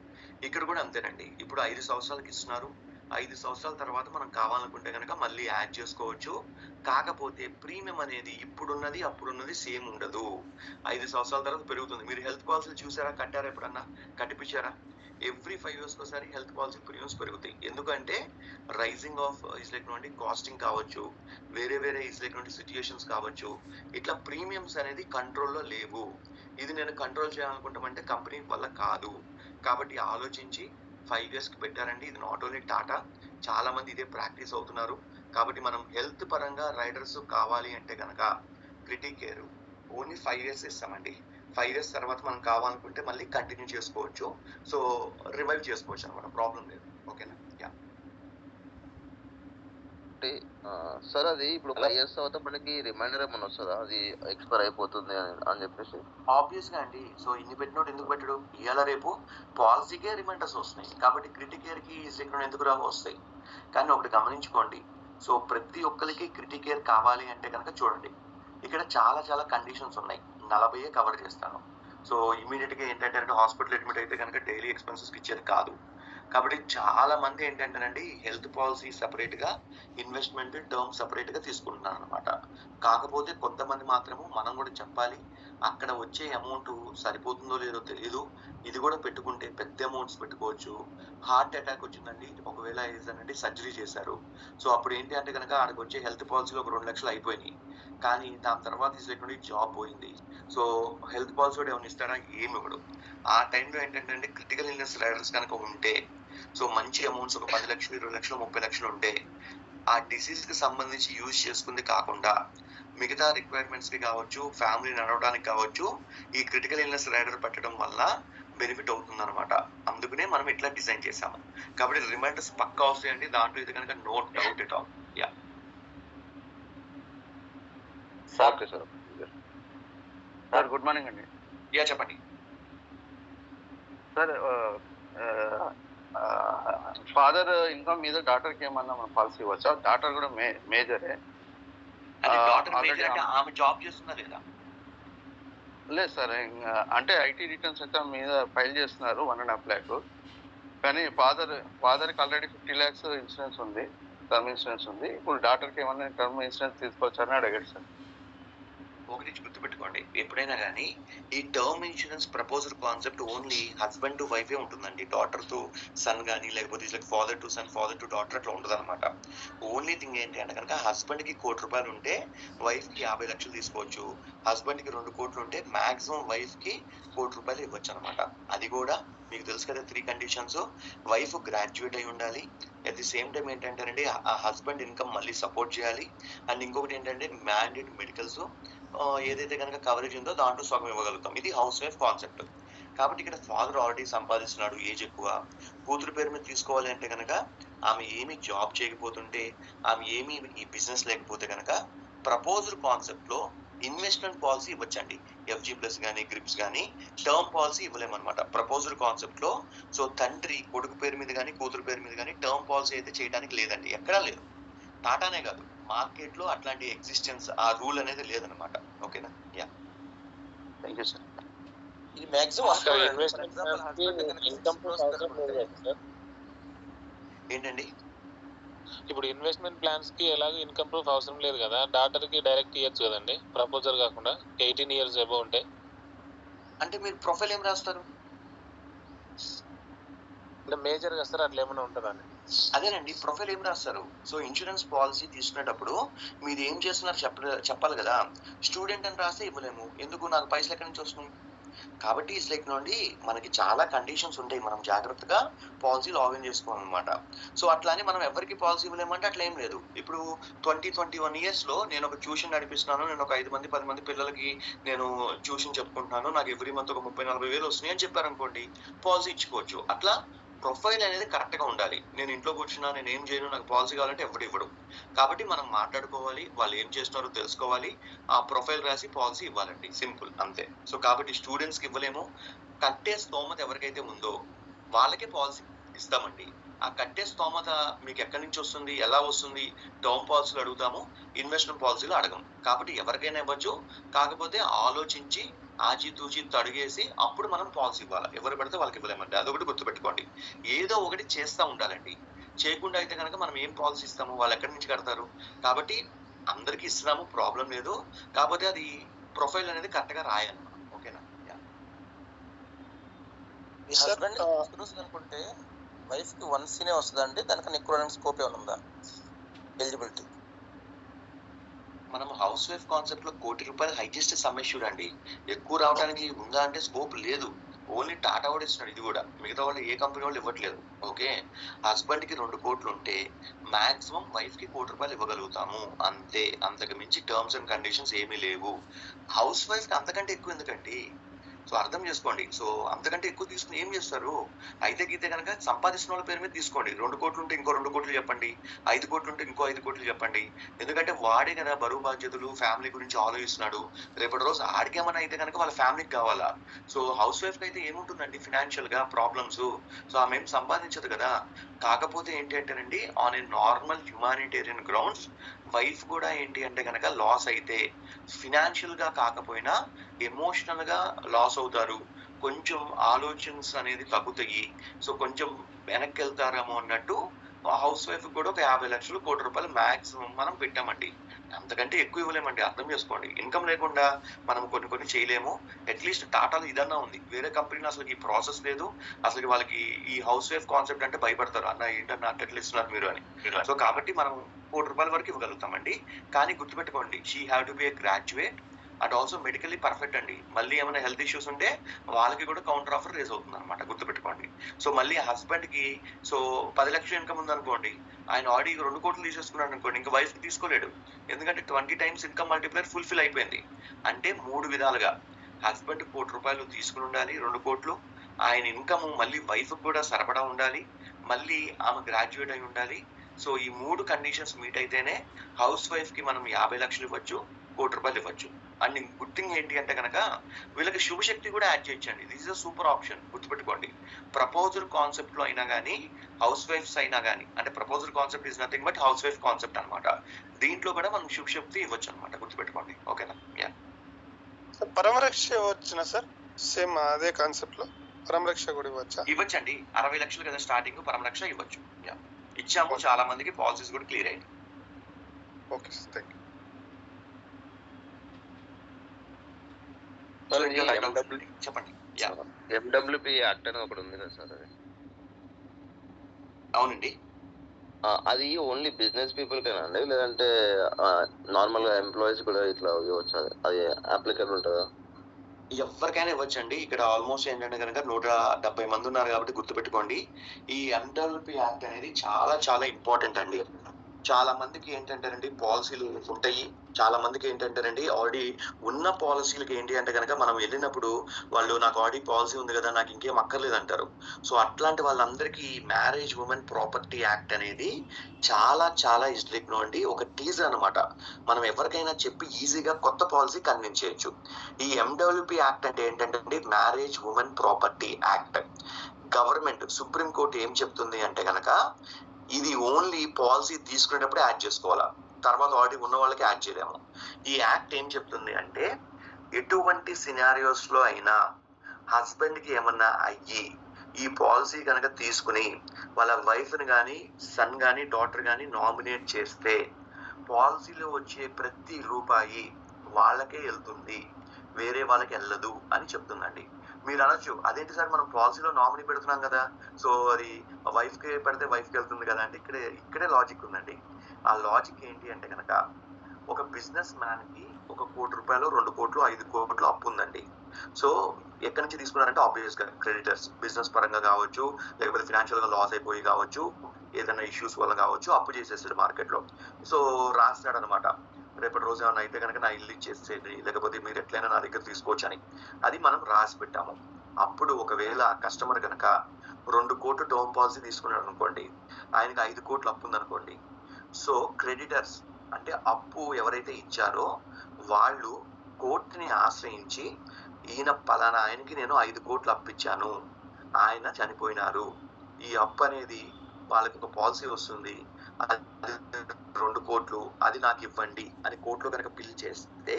ఇక్కడ కూడా అంతేనండి. ఇప్పుడు 5 సంవత్సరాలకి ఇస్తున్నారు, 5 సంవత్సరాల తర్వాత మనం కావాలనుకుంటే కనుక మళ్ళీ యాడ్ చేసుకోవచ్చు. కాకపోతే ప్రీమియం అనేది ఇప్పుడున్నది అప్పుడున్నది సేమ్ ఉండదు, 5 సంవత్సరాల తర్వాత పెరుగుతుంది. మీరు హెల్త్ పాలసీలు చూసారా, కట్టారా, ఎప్పుడన్నా కట్టిపించారా? ఎవ్రీ 5 years ఒకసారి హెల్త్ పాలసీ ప్రీమియమ్స్ పెరుగుతాయి. ఎందుకంటే రైజింగ్ ఆఫ్ ఇస్లైక్ నుండి కాస్టింగ్ కావచ్చు, వేరే వేరే ఇస్లైక్ నుండి సిచ్యుయేషన్స్ కావచ్చు, ఇట్లా ప్రీమియమ్స్ అనేది కంట్రోల్లో లేవు. ఇది నేను కంట్రోల్ చేయాలనుకుంటామంటే కంపెనీ వల్ల కాదు. కాబట్టి ఆలోచించి 5 years కి పెట్టారండి. ఇది నాట్ ఓన్లీ టాటా, చాలా మంది ఇదే ప్రాక్టీస్ అవుతున్నారు. కాబట్టి మనం హెల్త్ పరంగా రైడర్స్ కావాలి అంటే కనుక క్రిటిక్ కేర్ ఓన్లీ 5 years ఇస్తామండి. 5 years తర్వాత మనం కావాలనుకుంటే మళ్ళీ కంటిన్యూ చేసుకోవచ్చు, సో రివైవ్ చేసుకోవచ్చు అనమాట, ప్రాబ్లం లేదు. ఓకేనా? యా. ఇంకొకటి సార్, అది ఇప్పుడు 5 years తర్వాత మనకి రిమైండర్ ఏమైనా వస్తుందా, అది ఎక్స్పైర్ అయిపోతుంది అని చెప్పేసి? ఆబ్వియస్ గా అండి. సో ఇన్ని పెట్టినోడు ఎందుకు పెట్టడు? ఇవాళ రేపు పాలసీకే రిమైండర్స్ వస్తున్నాయి, కాబట్టి క్రిటికేర్ కి సెకండ్ ఎందుకు రావు? వస్తాయి. కానీ ఒకటి గమనించుకోండి, సో ప్రతి ఒక్కరికి క్రిటికేర్ కావాలి అంటే కనుక చూడండి, ఇక్కడ చాలా చాలా కండిషన్స్ ఉన్నాయి. 40 కవర్ చేస్తాను. సో ఇమీడియట్ గా ఏంటంటే హాస్పిటల్ అడ్మిట్ అయితే కనుక డైలీ ఎక్స్పెన్సెస్ ఇచ్చేది కాదు. కాబట్టి చాలా మంది ఏంటంటేనండి హెల్త్ పాలసీ సెపరేట్ గా, ఇన్వెస్ట్మెంట్ టర్మ్ సెపరేట్ గా తీసుకుంటున్నారు అనమాట. కాకపోతే కొంతమంది మాత్రము మనం కూడా చెప్పాలి, అక్కడ వచ్చే అమౌంట్ సరిపోతుందో లేదో తెలియదు. ఇది కూడా పెట్టుకుంటే పెద్ద అమౌంట్స్ పెట్టుకోవచ్చు. హార్ట్ అటాక్ వచ్చిందండి, ఒకవేళ ఏదంటే సర్జరీ చేశారు. సో అప్పుడు ఏంటి అంటే కనుక ఆడికి వచ్చే హెల్త్ పాలసీలో ఒక 2 లక్షలు అయిపోయినాయి. కానీ దాని తర్వాత తీసుకుంటే జాబ్ పోయింది. సో హెల్త్ పాలసీ కూడా ఏమైనా ఇస్తారా? ఏమి ఇవ్వడు. ఆ టైంలో ఏంటంటే క్రిటికల్ ఇల్నెస్ రైడర్స్ కనుక ఉంటే, సో మంచి అమౌంట్స్ ఒక 10 లక్షలు, 20 లక్షలు, 30 లక్షలు ఉంటే ఆ డిసీజ్ కి సంబంధించి యూజ్ చేసుకుంది కాకుండా మిగతా రిక్వైర్మెంట్స్ కి కావచ్చు, ఫ్యామిలీ నడవడానికి కావచ్చు, ఈ క్రిటికల్ ఇల్నెస్ రైడర్ పెట్టడం వల్ల బెనిఫిట్ అవుతుంది అనమాట. అందుకనే మనం ఇట్లా డిజైన్ చేసాము. కాబట్టి రిమైండర్స్ పక్కా వస్తాయండి, దాంట్లో ఇది కనుక no doubt at all. Ya okay sir. Sir good morning అండి. యా చెప్పండి సార్, ఫాదర్ ఇన్కమ్ మీద డాటర్కి ఏమన్నా మనం పాలసీ ఇవ్వచ్చా? డాటర్ కూడా మేజరే. అంటే డాటర్ already మేజర్ అంటే ఆమె జాబ్ చేస్తుందా లేదా? లేదు సార్, అంటే ఐటీ రిటర్న్స్ అయితే మీద ఫైల్ చేస్తున్నారు 1.5 lakh. కానీ ఫాదర్కి ఆల్రెడీ 50 lakhs ఇన్సూరెన్స్ ఉంది, టర్మ్ ఇన్సూరెన్స్ ఉంది. ఇప్పుడు డాటర్కి ఏమన్నా టర్మ్ ఇన్సూరెన్స్ తీసుకొచ్చారని అడిగాడు సార్. ఒకటి గుర్తుపెట్టుకోండి, ఎప్పుడైనా కానీ ఈ term insurance proposal concept only husband to వైఫే ఉంటుందండి. డాటర్ టు సన్ కానీ, లేకపోతే father to son, father to daughter అట్లా ఉంటుంది అనమాట. ఓన్లీ థింగ్ ఏంటి అంటే కనుక హస్బెండ్ కి 1 కోటి రూపాయలు ఉంటే వైఫ్ కి 50 లక్షలు తీసుకోవచ్చు. హస్బెండ్ కి 2 కోట్లు ఉంటే మాక్సిమం వైఫ్ కి 1 కోటి రూపాయలు ఇవ్వచ్చు అనమాట. అది కూడా మీకు తెలుసు కదా 3 కండిషన్స్. వైఫ్ గ్రాడ్యుయేట్ అయి ఉండాలి, అట్ ది సేమ్ టైం ఏంటంటే ఆ హస్బెండ్ ఇన్కమ్ మళ్ళీ సపోర్ట్ చేయాలి, అండ్ ఇంకొకటి ఏంటంటే మ్యాండేట్ మెడికల్స్ ఏదైతే కనుక కవరేజ్ ఉందో దాంట్లో సగం ఇవ్వగలుగుతాం. ఇది హౌస్ వైఫ్ కాన్సెప్ట్. కాబట్టి ఇక్కడ ఫాదర్ ఆల్రెడీ సంపాదిస్తున్నాడు, ఏజ్ ఎక్కువ, కూతురు పేరు మీద తీసుకోవాలి అంటే కనుక ఆమె ఏమి జాబ్ చేయకపోతుంటే, ఆమె ఏమి ఈ బిజినెస్ లేకపోతే కనుక ప్రపోజల్ కాన్సెప్ట్ లో ఇన్వెస్ట్మెంట్ పాలసీ ఇవ్వచ్చండి. ఎఫ్జీ ప్లస్ కానీ, గ్రిప్స్ కానీ. టర్మ్ పాలసీ ఇవ్వలేమన్నమాట ప్రపోజల్ కాన్సెప్ట్ లో. సో తండ్రి కొడుకు పేరు మీద కానీ, కూతురు పేరు మీద కానీ టర్మ్ పాలసీ అయితే చేయడానికి లేదండి, ఎక్కడా లేదు. టాటానే కాదు, మార్కెట్ లో అట్లాంటి ఎగ్జిస్టెన్స్ ఆ రూల్ అనేది లేదనమాట. ఓకేనా? Yeah, thank you sir. ఇది మాక్సిమం ఇన్వెస్ట్మెంట్ ఇన్కమ్ అవసరం లేదు కదా సార్. ఏంటండి? ఇప్పుడు ఇన్వెస్ట్మెంట్ ప్లాన్స్ కి ఎలాగో ఇన్కమ్ ప్రూఫ్ అవసరం లేదు కదా, డాటర్ కి డైరెక్ట్ ఇవ్వచ్చు కదండి ప్రపోజల్ కాకుండా 18 years అబౌవ్ ఉంటే. అంటే మీరు ప్రొఫైల్ ఏం రాస్తారు? అంటే మేజర్ గా సార్ అట్లా ఏమైనా ఉంటుందండి? అదేనండి, ప్రొఫైల్ ఏం రాస్తారు? సో ఇన్సూరెన్స్ పాలసీ తీసుకునేటప్పుడు మీరు ఏం చేస్తున్నారు చెప్పాలి కదా. స్టూడెంట్ అని రాస్తే ఇవ్వలేము, ఎందుకు? నాకు పైసలు ఎక్కడి నుంచి వస్తుంది? కాబట్టి ఇట్స్ లైక్ నుండి మనకి చాలా కండిషన్స్ ఉంటాయి, మనం జాగ్రత్తగా పాలసీ లాగిన్ చేసుకోవాలన్నమాట. సో అట్లానే మనం ఎవరికి పాలసీ ఇవ్వలేమంటే అట్లా ఏం లేదు. ఇప్పుడు 21 years లో నేను ఒక ట్యూషన్ నడిపిస్తున్నాను, నేను ఒక 5 మంది 10 మంది పిల్లలకి నేను ట్యూషన్ చెప్పుకుంటున్నాను, నాకు ఎవ్రీ మంత్ ఒక 30-40 వేలు వస్తున్నాయి అని చెప్పారనుకోండి, పాలసీ ఇచ్చుకోవచ్చు. అట్లా ప్రొఫైల్ అనేది కరెక్ట్ గా ఉండాలి. నేను ఇంట్లో కూర్చున్నా, నేను ఏం చేయను, నాకు పాలసీ కావాలంటే ఎవరు ఇవ్వడు. కాబట్టి మనం మాట్లాడుకోవాలి, వాళ్ళు ఏం చేస్తున్నారో తెలుసుకోవాలి, ఆ ప్రొఫైల్ రాసి పాలసీ ఇవ్వాలండి, సింపుల్, అంతే. సో కాబట్టి స్టూడెంట్స్ కి ఇవ్వలేము. కట్టే స్తోమత ఎవరికైతే ఉందో వాళ్ళకే పాలసీ ఇస్తామండి. ఆ కట్టే స్తోమత మీకు ఎక్కడి నుంచి వస్తుంది, ఎలా వస్తుంది? టర్మ్ పాలసీలు అడుగుతాము, ఇన్వెస్ట్మెంట్ పాలసీలు అడగం. కాబట్టి ఎవరికైనా ఇవ్వచ్చు, కాకపోతే ఆలోచించి ఆచితూచి తడిగేసి అప్పుడు మనం పాలసీ ఇవ్వాలి. ఎవరు పెడితే వాళ్ళకి ఇవ్వలేమండి, అదొకటి గుర్తుపెట్టుకోండి. ఏదో ఒకటి చేస్తూ ఉండాలండి. చేయకుండా అయితే కనుక మనం ఏం పాలసీ ఇస్తాము, వాళ్ళు ఎక్కడి నుంచి కడతారు? కాబట్టి అందరికి ఇస్తున్నాము, ప్రాబ్లం లేదు, కాకపోతే అది ప్రొఫైల్ అనేది కరెక్ట్ గా రాయాలి మనం. ఓకేనా? హస్బెండ్ అనుకుంటే వైఫ్ కి 1C వస్తుందండి, దానికన్నా ఎక్కువ స్కోప్ ఏమైనా ఉందా ఎలిజిబిలిటీ? మనం హౌస్ వైఫ్ కాన్సెప్ట్ లో 1 కోటి రూపాయలు హైయెస్ట్ సమ్మెష్యూర్ అండి. ఎక్కువ రావడానికి ఉందా అంటే స్కోప్ లేదు. ఓన్లీ టాటా వాడు ఇస్తున్నాడు, ఇది కూడా మిగతా వాళ్ళు ఏ కంపెనీ వాళ్ళు ఇవ్వట్లేదు. ఓకే, హస్బెండ్ కి 2 కోట్లు ఉంటే మాక్సిమం వైఫ్ కి 1 కోటి రూపాయలు ఇవ్వగలుగుతాము, అంతే. అంతకు మించి టర్మ్స్ అండ్ కండిషన్స్ ఏమీ లేవు. హౌస్ వైఫ్ కి అంతకంటే ఎక్కువ ఎందుకండి? సో అర్థం చేసుకోండి. సో అంతకంటే ఎక్కువ తీసుకుని ఏం చేస్తారు? అయితే గీతే కనుక సంపాదిస్తున్న వాళ్ళ పేరు మీద తీసుకోండి. 2 కోట్లు ఉంటే ఇంకో 2 కోట్లు చెప్పండి, 5 కోట్లు ఉంటే ఇంకో 5 కోట్లు చెప్పండి. ఎందుకంటే వాడే కదా బరువు బాధ్యతలు ఫ్యామిలీ గురించి ఆలోచిస్తున్నాడు. రేపటి రోజు ఆడికి ఏమైనా అయితే కనుక వాళ్ళ ఫ్యామిలీకి కావాలా? సో హౌస్ వైఫ్కి అయితే ఏముంటుందండి ఫినాన్షియల్ గా ప్రాబ్లమ్స్? సో ఆమె ఏం సంపాదించదు కదా. కాకపోతే ఏంటి అంటేనండి, on a normal humanitarian grounds wife కూడా ఏంటి అంటే కనుక లాస్ అయితే ఫినాన్షియల్ గా కాకపోయినా ఎమోషనల్ గా లాస్ అవుతారు. కొంచెం ఆలోచన్స్ అనేది తగ్గుతాయి. సో కొంచెం వెనక్కి వెళ్తారేమో అన్నట్టు హౌస్ వైఫ్ కూడా ఒక 50 లక్షలు, ₹1 కోటి మాక్సిమం మనం పెట్టామండి. అంతకంటే ఎక్కువ ఇవ్వలేమండి. అర్థం చేసుకోండి. ఇన్కమ్ లేకుండా మనం కొన్ని చేయలేము. అట్లీస్ట్ టాటాలో ఇదన్నా ఉంది. వేరే కంపెనీలో అసలు ఈ ప్రాసెస్ లేదు. అసలు వాళ్ళకి ఈ హౌస్ వైఫ్ కాన్సెప్ట్ అంటే భయపడతారు. అన్న ఏంటన్నా అట్లా ఇస్తున్నారు మీరు అని. సో కాబట్టి మనం ₹1 కోటి వరకు ఇవ్వగలుగుతామండి. కానీ గుర్తుపెట్టుకోండి, she have to be A graduate and also medically perfect అండి. మళ్ళీ ఏమైనా హెల్త్ ఇష్యూస్ ఉంటే వాళ్ళకి కూడా కౌంటర్ ఆఫర్ రేజ్ అవుతుంది అనమాట. గుర్తుపెట్టుకోండి. సో మళ్ళీ హస్బెండ్ కి సో 10 లక్షలు ఇన్కమ్ ఉందనుకోండి, ఆయన ఆల్రెడీ 2 కోట్లు తీసేసుకున్నాడు అనుకోండి, ఇంకా వైఫ్ కి తీసుకోలేడు. ఎందుకంటే 20 టైమ్స్ ఇన్కమ్ మల్టిప్లైర్ ఫుల్ఫిల్ అయిపోయింది. అంటే 3 విధాలుగా హస్బెండ్ ₹1 కోటి తీసుకుని ఉండాలి, 2 కోట్లు ఆయన ఇన్కమ్ మళ్ళీ వైఫ్ కూడా సరిపడా ఉండాలి, మళ్ళీ ఆమె గ్రాడ్యుయేట్ అయి ఉండాలి. సో ఈ 3 కండిషన్స్ మీట్ అయితేనే హౌస్ వైఫ్ కి మనం 50 లక్షలు ఇవ్వచ్చు, ₹1 కోటి ఇవ్వచ్చు. అండ్ గుడ్ థింగ్ ఏంటి అంటే కనుక వీళ్ళకి శుభశక్తి కూడా యాడ్ చేయొచ్చండి. This is a super option. గుర్తుపెట్టుకోండి. ప్రపోజల్ కాన్సెప్ట్ లో అయినా కానీ హౌస్ వైఫ్స్ అయినా కానీ, అంటే proposal concept is nothing but house wife concept అనమాట. దీంట్లో కూడా మనం శుభశక్తి ఇవ్వచ్చు అనమాట. గుర్తుపెట్టుకోండి. ఓకేనా? యా. పరమరక్ష ఇవ్వచ్చునా సార్? సేమ్ అదే కాన్సెప్ట్ లో పరమరక్ష కూడా ఇవ్వచ్చా? ఇవ్వచ్చండి. 60 లక్షలు కదా స్టార్టింగ్, పరమరక్ష ఇవ్వచ్చు. యా, ఇచ్చాము. చాలా మందికి పాలసీస్ కూడా క్లియర్ అయింది. Okay sir, thank you. చెప్పండి. ఎండబ్ల్యూపీ యాక్ట్ అని ఒకటి ఉంది కదా సార్, అది అవునండి. అది ఓన్లీ బిజినెస్ పీపుల్ కేనా అండి, లేదంటే నార్మల్ గా ఎంప్లాయీస్ కూడా ఇట్లా ఇవ్వచ్చు? అది అప్లికబుల్ ఉంటుందా? ఎవరికైనా ఇవ్వచ్చండి. ఇక్కడ ఆల్మోస్ట్ ఏంటంటే కనుక 170 మంది ఉన్నారు కాబట్టి గుర్తుపెట్టుకోండి, ఈ ఎండబ్ల్యూపీ యాక్ట్ అనేది చాలా చాలా ఇంపార్టెంట్ అండి. చాలా మందికి ఏంటంటేనండి పాలసీలు ఉంటాయి. చాలా మందికి ఏంటంటేనండి ఆల్రెడీ ఉన్న పాలసీలకి ఏంటి అంటే కనుక మనం వెళ్ళినప్పుడు వాళ్ళు నాకు ఆల్రెడీ పాలసీ ఉంది కదా, నాకు ఇంకేం అక్కర్లేదు అంటారు. సో అట్లాంటి వాళ్ళందరికీ మ్యారేజ్ ఉమెన్ ప్రాపర్టీ యాక్ట్ అనేది చాలా చాలా హిస్టరిక్ అండి. ఒక టీజర్ అనమాట. మనం ఎవరికైనా చెప్పి ఈజీగా కొత్త పాలసీ కన్విన్స్ చేయొచ్చు. ఈ ఎండబ్ల్యూపీ యాక్ట్ అంటే ఏంటంటే marriage women property act. Government supreme court ఏం చెప్తుంది అంటే కనుక ఇది ఓన్లీ పాలసీ తీసుకునేటప్పుడు యాడ్ చేసుకోవాలా, తర్వాత ఆల్రెడీ ఉన్న వాళ్ళకి యాడ్ చేయలేము. ఈ యాక్ట్ ఏం చెప్తుంది అంటే ఎటువంటి సినారియోస్ లో అయినా హస్బెండ్ కి ఏమన్నా అయ్యి ఈ పాలసీ కనుక తీసుకుని వాళ్ళ వైఫ్ ని కానీ సన్ కానీ డాటర్ కానీ నామినేట్ చేస్తే పాలసీలో వచ్చే ప్రతి రూపాయి వాళ్ళకే వెళ్తుంది, వేరే వాళ్ళకి వెళ్ళదు అని చెప్తుందండి. మీరు అనొచ్చు, అదేంటి సార్ మనం పాలసీలో నామినీ పెడుతున్నాం కదా, సో అది వైఫ్ కి పెడితే వైఫ్ కి వెళ్తుంది కదా అంటే ఇక్కడే లాజిక్ ఉందండి. ఆ లాజిక్ ఏంటి అంటే కనుక ఒక బిజినెస్ మ్యాన్ కి ₹1 కోటి, ₹2 కోట్లు, ₹5 కోట్లు అప్పు ఉందండి. సో ఎక్కడి నుంచి తీసుకున్నారంటే ఆబ్వియస్ గా క్రెడిటర్స్, బిజినెస్ పరంగా కావచ్చు, లేకపోతే ఫినాన్షియల్ గా లాస్ అయిపోయి కావచ్చు, ఏదైనా ఇష్యూస్ వల్ల కావచ్చు, అప్పు చేసేసాడు మార్కెట్ లో. సో రాస్తాడు అనమాట, రేపటి రోజు ఏమైనా అయితే కనుక నా ఇల్లు ఇచ్చేసేది, లేకపోతే మీరు ఎట్లయినా నా దగ్గర తీసుకోవచ్చు అని. అది మనం రాసి పెట్టాము. అప్పుడు ఒకవేళ కస్టమర్ కనుక ₹2 కోట్లు టర్మ్ పాలసీ తీసుకున్నాడు అనుకోండి, ఆయనకి ₹5 కోట్లు అప్పు ఉందనుకోండి. సో క్రెడిటర్స్ అంటే అప్పు ఎవరైతే ఇచ్చారో వాళ్ళు కోర్టుని ఆశ్రయించి ఈయన పలానా ఆయనకి నేను ₹5 కోట్లు అప్పు ఇచ్చాను, ఆయన చనిపోయినారు, ఈ అప్పు అనేది వాళ్ళకి ఒక పాలసీ వస్తుంది, అది ₹2 కోట్లు, అది నాకు ఇవ్వండి అని కోర్టులో కనుక బిల్ చేస్తే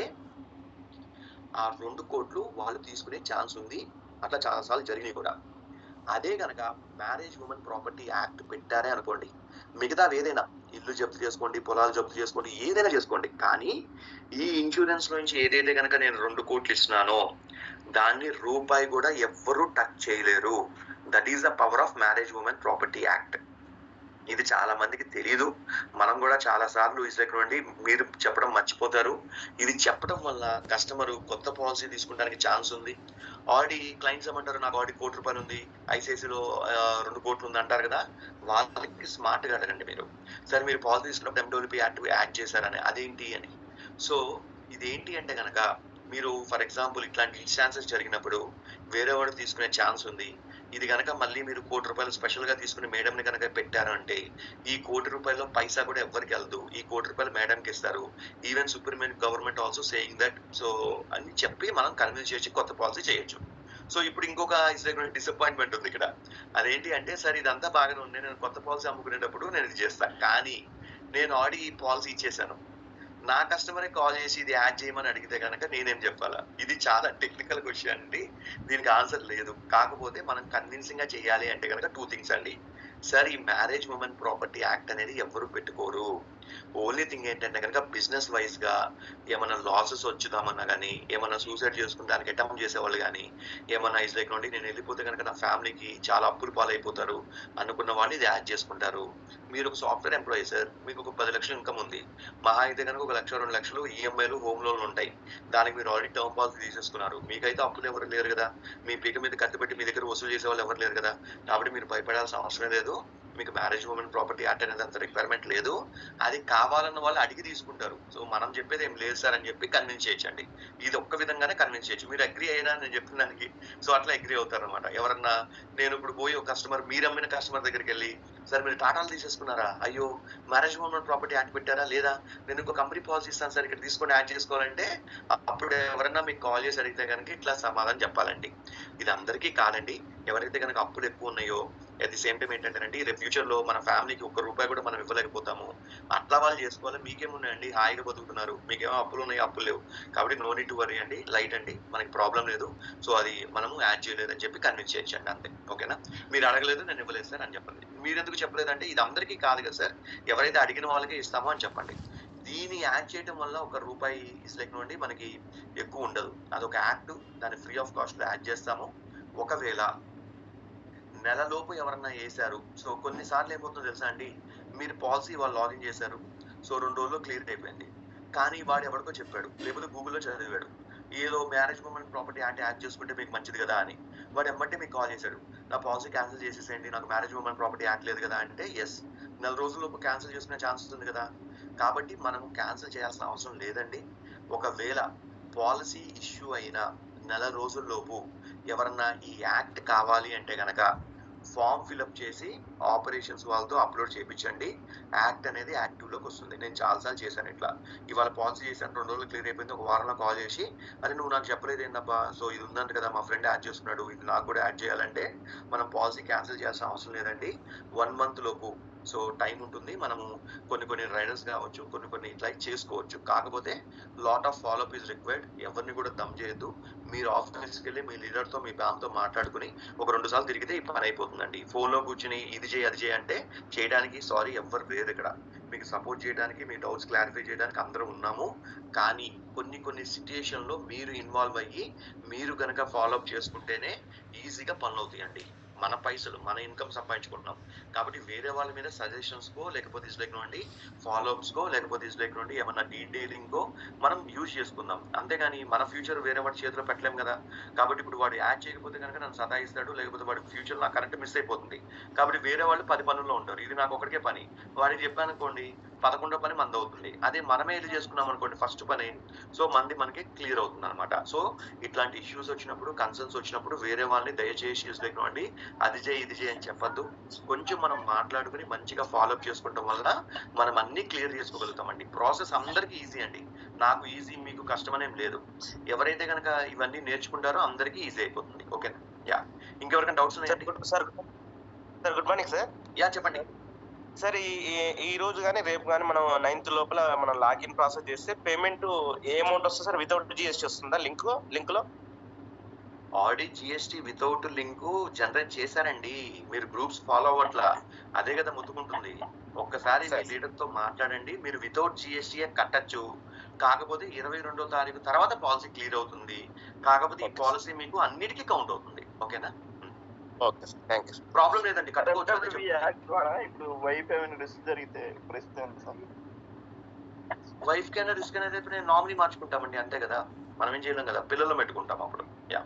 ఆ ₹2 కోట్లు వాళ్ళు తీసుకునే ఛాన్స్ ఉంది. అట్లా చాలాసార్లు జరిగినాయి కూడా. అదే కనుక మ్యారేజ్ ఉమెన్ ప్రాపర్టీ యాక్ట్ పెట్టారే అనుకోండి, మిగతా ఏదైనా ఇల్లు జప్తు చేసుకోండి, పొలాలు జప్తు చేసుకోండి, ఏదైనా చేసుకోండి, కానీ ఈ ఇన్సూరెన్స్ నుంచి ఏదైతే కనుక నేను ₹2 కోట్లు ఇస్తున్నానో దాన్ని రూపాయి కూడా ఎవ్వరూ టచ్ చేయలేరు. That is the power of marriage women property act. ఇది చాలా మందికి తెలియదు. మనం కూడా చాలా సార్లు ఇసుకుండి మీరు చెప్పడం మర్చిపోతారు. ఇది చెప్పడం వల్ల కస్టమర్ కొత్త పాలసీ తీసుకోవడానికి ఛాన్స్ ఉంది. ఆల్రెడీ క్లయింట్స్ ఏమంటారు, నాకు ఆల్రెడీ ₹1 కోటి ఉంది, ఐసిఐసిలో ₹2 కోట్లు ఉంది అంటారు కదా, వాళ్ళకి స్మార్ట్ గా అడగండి మీరు, సరే మీరు పాలసీ తీసుకున్నప్పుడు ఎండబ్ల్యూపీ యాక్ట్ యాడ్ చేశారని, అదేంటి అని. సో ఇదేంటి అంటే కనుక మీరు ఫర్ ఎగ్జాంపుల్ ఇట్లాంటి ఇన్స్టాన్సెస్ జరిగినప్పుడు వేరే వాడు తీసుకునే ఛాన్స్ ఉంది. ఇది కనుక మళ్ళీ మీరు ₹1,00,00,000 స్పెషల్‌గా తీసుకుని మేడంని కనుక పెట్టారు అంటే, ఈ ₹1,00,00,000 పైసా కూడా ఎవ్వరికి వెళ్ళదు. ఈ ₹1,00,00,000 మేడంకి ఇస్తారు. Even supreme government also saying that. So అని చెప్పి మనం కన్విన్స్ చేసి కొత్త పాలసీ చేయొచ్చు. సో ఇప్పుడు ఇంకొక డిసప్పాయింట్మెంట్ ఉంది ఇక్కడ. అదేంటి అంటే, సార్ ఇదంతా బాగానే ఉంది, నేను కొత్త పాలసీ అమ్ముకునేటప్పుడు నేను ఇది చేస్తాను, కానీ నేను ఆల్రెడీ ఈ పాలసీ ఇచ్చేసాను. నా కస్టమరే కాల్ చేసి ఇది యాడ్ చేయమని అడిగితే కనుక నేనేం చెప్పాలా? ఇది చాలా టెక్నికల్ క్వశ్చన్ అండి. దీనికి ఆన్సర్ లేదు. కాకపోతే మనం కన్విన్సింగ్ గా చేయాలి అంటే కనుక 2 థింగ్స్ అండి. సార్ ఈ మ్యారేజ్ ఉమెన్ ప్రాపర్టీ యాక్ట్ అనేది ఎవరు పెట్టుకోరు. ఓన్లీ థింగ్ ఏంటంటే కనుక బిజినెస్ వైజ్ గా ఏమైనా లాసెస్ వచ్చుదామన్నా కానీ, ఏమైనా సూసైడ్ చేసుకుని దానికి అటెంప్ట్ చేసేవాళ్ళు కానీ, ఏమైనా ఇస్ లైక్ నుండి నేను వెళ్ళిపోతే కనుక నా ఫ్యామిలీకి చాలా అప్పులు పాలైపోతారు అనుకున్న వాళ్ళు ఇది యాడ్ చేసుకుంటారు. మీరు ఒక సాఫ్ట్వేర్ ఎంప్లాయీ సార్, మీకు ఒక 10 లక్షలు ఇన్కమ్ ఉంది. మహా అయితే కనుక 1 లక్ష 2 లక్షలు ఈఎంఐలు హోమ్ లోన్లు ఉంటాయి. దానికి మీరు ఆల్రెడీ టర్మ్ పాలసీ తీసేసుకున్నారు. మీకైతే అప్పులు ఎవరు లేరు కదా, మీ పీక మీద కత్తి పెట్టి మీ దగ్గర వసూలు చేసే వాళ్ళు ఎవరు లేరు కదా. కాబట్టి మీరు భయపడాల్సిన అవసరం లేదు. మీకు మ్యారేజ్ ఉమెన్ ప్రాపర్టీ యాక్ట్ అనేది అంత రిక్వైర్మెంట్ లేదు. అది కావాలన్న వాళ్ళు అడిగి తీసుకుంటారు. సో మనం చెప్పేది ఏం లేదు సార్ అని చెప్పి కన్విన్స్ చేయొచ్చండి. ఇది ఒక్క విధంగానే కన్విన్స్ చేయొచ్చు. మీరు అగ్రి అయినా నేను చెప్పిన దానికి, సో అట్లా అగ్రి అవుతారు అనమాట. ఎవరన్నా నేను ఇప్పుడు పోయి ఒక కస్టమర్, మీరు అమ్మిన కస్టమర్ దగ్గరికి వెళ్ళి, సార్ మీరు టాటాలు తీసేసుకున్నారా? అయ్యో మ్యారేజ్ ఉమెన్ ప్రాపర్టీ యాక్ట్ పెట్టారా? లేదా, నేను ఇంకో కంపెనీ పాలసీ ఇస్తాను సార్, ఇక్కడ తీసుకొని యాడ్ చేసుకోవాలంటే అప్పుడు ఎవరన్నా మీకు కాల్ చేసి అడిగితే కనుక ఇట్లా సమాధానం చెప్పాలండి. ఇది అందరికీ కాదండి. ఎవరైతే కనుక అప్పులు ఎక్కువ ఉన్నాయో, అట్ ది సేమ్ టైం ఏంటంటేనండి, రేపు ఫ్యూచర్ లో మన ఫ్యామిలీకి ₹1 కూడా మనం ఇవ్వలేకపోతాము, అట్లా వాళ్ళు చేసుకోవాలి. మీకేమున్నాయండి, హాయిగా బతుకుతున్నారు, మీకేమో అప్పులు ఉన్నాయి, అప్పులు లేవు. కాబట్టి నో నీడ్ టు వరీ అండి, లైట్ అండి, మనకి ప్రాబ్లం లేదు. సో అది మనము యాడ్ చేయలేదని చెప్పి కన్విన్స్ చేయొచ్చండి, అంతే. ఓకేనా? మీరు అడగలేదు, నేను ఇవ్వలేదు సార్ అని చెప్పండి. మీరు ఎందుకు చెప్పలేదంటే, ఇది అందరికీ కాదు కదా సార్, ఎవరైతే అడిగిన వాళ్ళకే ఇస్తామో అని చెప్పండి. దీన్ని యాడ్ చేయడం వల్ల ₹1 ఇస్ లైక్ నుండి మనకి ఎక్కువ ఉండదు. అదొక యాక్ట్, దాన్ని ఫ్రీ ఆఫ్ కాస్ట్ లో యాడ్ చేస్తాము. ఒకవేళ నెలలోపు ఎవరన్నా వేశారు, సో కొన్నిసార్లు ఏమవుతుందో తెలుసా అండి, మీరు పాలసీ వాళ్ళు లాగిన్ చేశారు, సో 2 రోజుల్లో క్లియర్ అయిపోయింది. కానీ వాడు ఎవరికో చెప్పాడు, లేకపోతే గూగుల్లో చదివాడు, ఏదో మ్యారేజ్ ఉమెన్ ప్రాపర్టీ యాడ్ చేసుకుంటే మీకు మంచిది కదా అని. వాడు ఎమ్మటే మీకు కాల్ చేశాడు, నా పాలసీ క్యాన్సిల్ చేసేసేయండి, నాకు మ్యారేజ్ ఉమెన్ ప్రాపర్టీ యాక్ట్ లేదు కదా అంటే, ఎస్, 4 రోజుల్లోపు క్యాన్సిల్ చేసుకునే ఛాన్సెస్ ఉంది కదా. కాబట్టి మనము క్యాన్సిల్ చేయాల్సిన అవసరం లేదండి. ఒకవేళ పాలసీ ఇష్యూ అయిన 4 రోజుల్లోపు ఎవరన్నా ఈ యాక్ట్ కావాలి అంటే గనక ఫామ్ ఫిల్అప్ చేసి ఆపరేషన్స్ వాళ్ళతో అప్లోడ్ చేయించండి. యాక్ట్ అనేది యాక్టివ్లోకి వస్తుంది. నేను చాలాసార్లు చేశాను ఇట్లా. ఇవాళ పాలసీ చేశాను, 2 రోజులు క్లియర్ అయిపోయింది, ఒక వారంలో కాల్ చేసి, అరే నువ్వు నాకు చెప్పలేదు ఏంటబ్బా, సో ఇది ఉందంట కదా, మా ఫ్రెండ్ యాడ్ చేసుకున్నాడు, ఇది నాకు కూడా యాడ్ చేయాలంటే మనం పాలసీ క్యాన్సిల్ చేయాల్సిన అవసరం లేదండి. 1 మంత్ లోపు సో టైం ఉంటుంది. మనము కొన్ని రైడర్స్ కావచ్చు, కొన్ని ఇట్లా చేసుకోవచ్చు. కాకపోతే lot of follow up is required. ఎవరిని కూడా దమ్ చేయొద్దు. మీరు ఆఫీస్కి వెళ్ళి మీ లీడర్తో, మీ బ్యాంక్తో మాట్లాడుకుని ఒక 2 సార్లు తిరిగితే ఈ పని అయిపోతుందండి. ఫోన్లో కూర్చుని ఇది చేయి అది చేయి అంటే చేయడానికి సారీ ఎవ్వరు లేరు ఇక్కడ. మీకు సపోర్ట్ చేయడానికి, మీ డౌట్స్ క్లారిఫై చేయడానికి అందరం ఉన్నాము. కానీ కొన్ని సిచ్యుయేషన్లో మీరు ఇన్వాల్వ్ అయ్యి మీరు కనుక ఫాలోఅప్ చేసుకుంటేనే ఈజీగా పనులు అవుతాయండి. మన పైసలు, మన ఇన్కమ్ సంపాదించుకుంటున్నాం. కాబట్టి వేరే వాళ్ళ మీద సజెషన్స్కో, లేకపోతే ఇస్ లైక్ నుండి ఫాలోఅప్స్కో, లేకపోతే ఇస్ లైక్ నుండి ఏమన్నా డీటెయిలింగ్కో మనం యూజ్ చేసుకుందాం. అంతేగాని మన ఫ్యూచర్ వేరే వాడి చేతిలో పెట్టలేం కదా. కాబట్టి ఇప్పుడు వాడు యాడ్ చేయకపోతే కనుక నన్ను సతాయిస్తాడు, లేకపోతే వాడి ఫ్యూచర్ నా కరెంట్ మిస్ అయిపోతుంది. కాబట్టి వేరే వాళ్ళు 10 పనుల్లో ఉంటారు, ఇది నాకు ఒకటికే పని. వాడికి చెప్పాను అనుకోండి, 11వ పని మంది అవుతుంది. అదే మనమే ఇది చేసుకున్నాం అనుకోండి, ఫస్ట్ పని, సో మంది మనకి క్లియర్ అవుతుంది అనమాట. సో ఇట్లాంటి ఇష్యూస్ వచ్చినప్పుడు, కన్సర్న్స్ వచ్చినప్పుడు వేరే వాళ్ళని దయచేసి ఇస్ లైక్ నుండి అది చేయి ఇది చేయి అని చెప్పద్దు. కొంచెం మనం మాట్లాడుకుని మంచిగా ఫాలోఅప్ చేసుకోవడం వల్ల మనం అన్ని క్లియర్ చేసుకోగలుగుతామండి. ప్రాసెస్ అందరికీ ఈజీ అండి, నాకు ఈజీ మీకు కష్టం అనేం లేదు. ఎవరైతే కనుక ఇవన్నీ నేర్చుకుంటారో అందరికీ ఈజీ అయిపోతుంది. ఓకేనా? యా, ఇంకెవరికైనా డౌట్స్ ఉన్నాయండి? Sir good morning sir. Yeah చెప్పండి సార్. ఈ రోజు కానీ రేపు కానీ మనం 9th లోపల మనం లాగిన్ ప్రాసెస్ చేస్తే పేమెంట్ ఏ అమౌంట్ వస్తుంది సార్? వితౌట్ జిఎస్టీ వస్తుందా? లింక్ లో already GST without link generate చేశారండి. మీరు గ్రూప్స్ ఫాలో అవ్వట్లా, అదే కదా ముట్టుకుంటుంది. ఒక్కసారి మీ లీడర్ తో మాట్లాడండి. మీరు వితౌట్ జిఎస్టీ కట్టచ్చు. కాకపోతే 22వ తారీఖు తర్వాత పాలసీ క్లియర్ అవుతుంది. కాకపోతే ఈ పాలసీ మీకు అన్నిటికీ కౌంట్ అవుతుంది. ఓకేనా? Okay sir, thank you. Problem లేదండి, కట్టుకోవచ్చు. ఇప్పుడు వైఫ్ ఏమైనా రిస్క్ జరిగితే పరిస్థితి సార్? వైఫ్ కైనా రిస్క్ అనేది నేను నామినీ మార్చుకుంటామండి, అంతే కదా, మనం ఏం చేయలేం కదా, పిల్లలు పెట్టుకుంటాం అప్పుడు. యా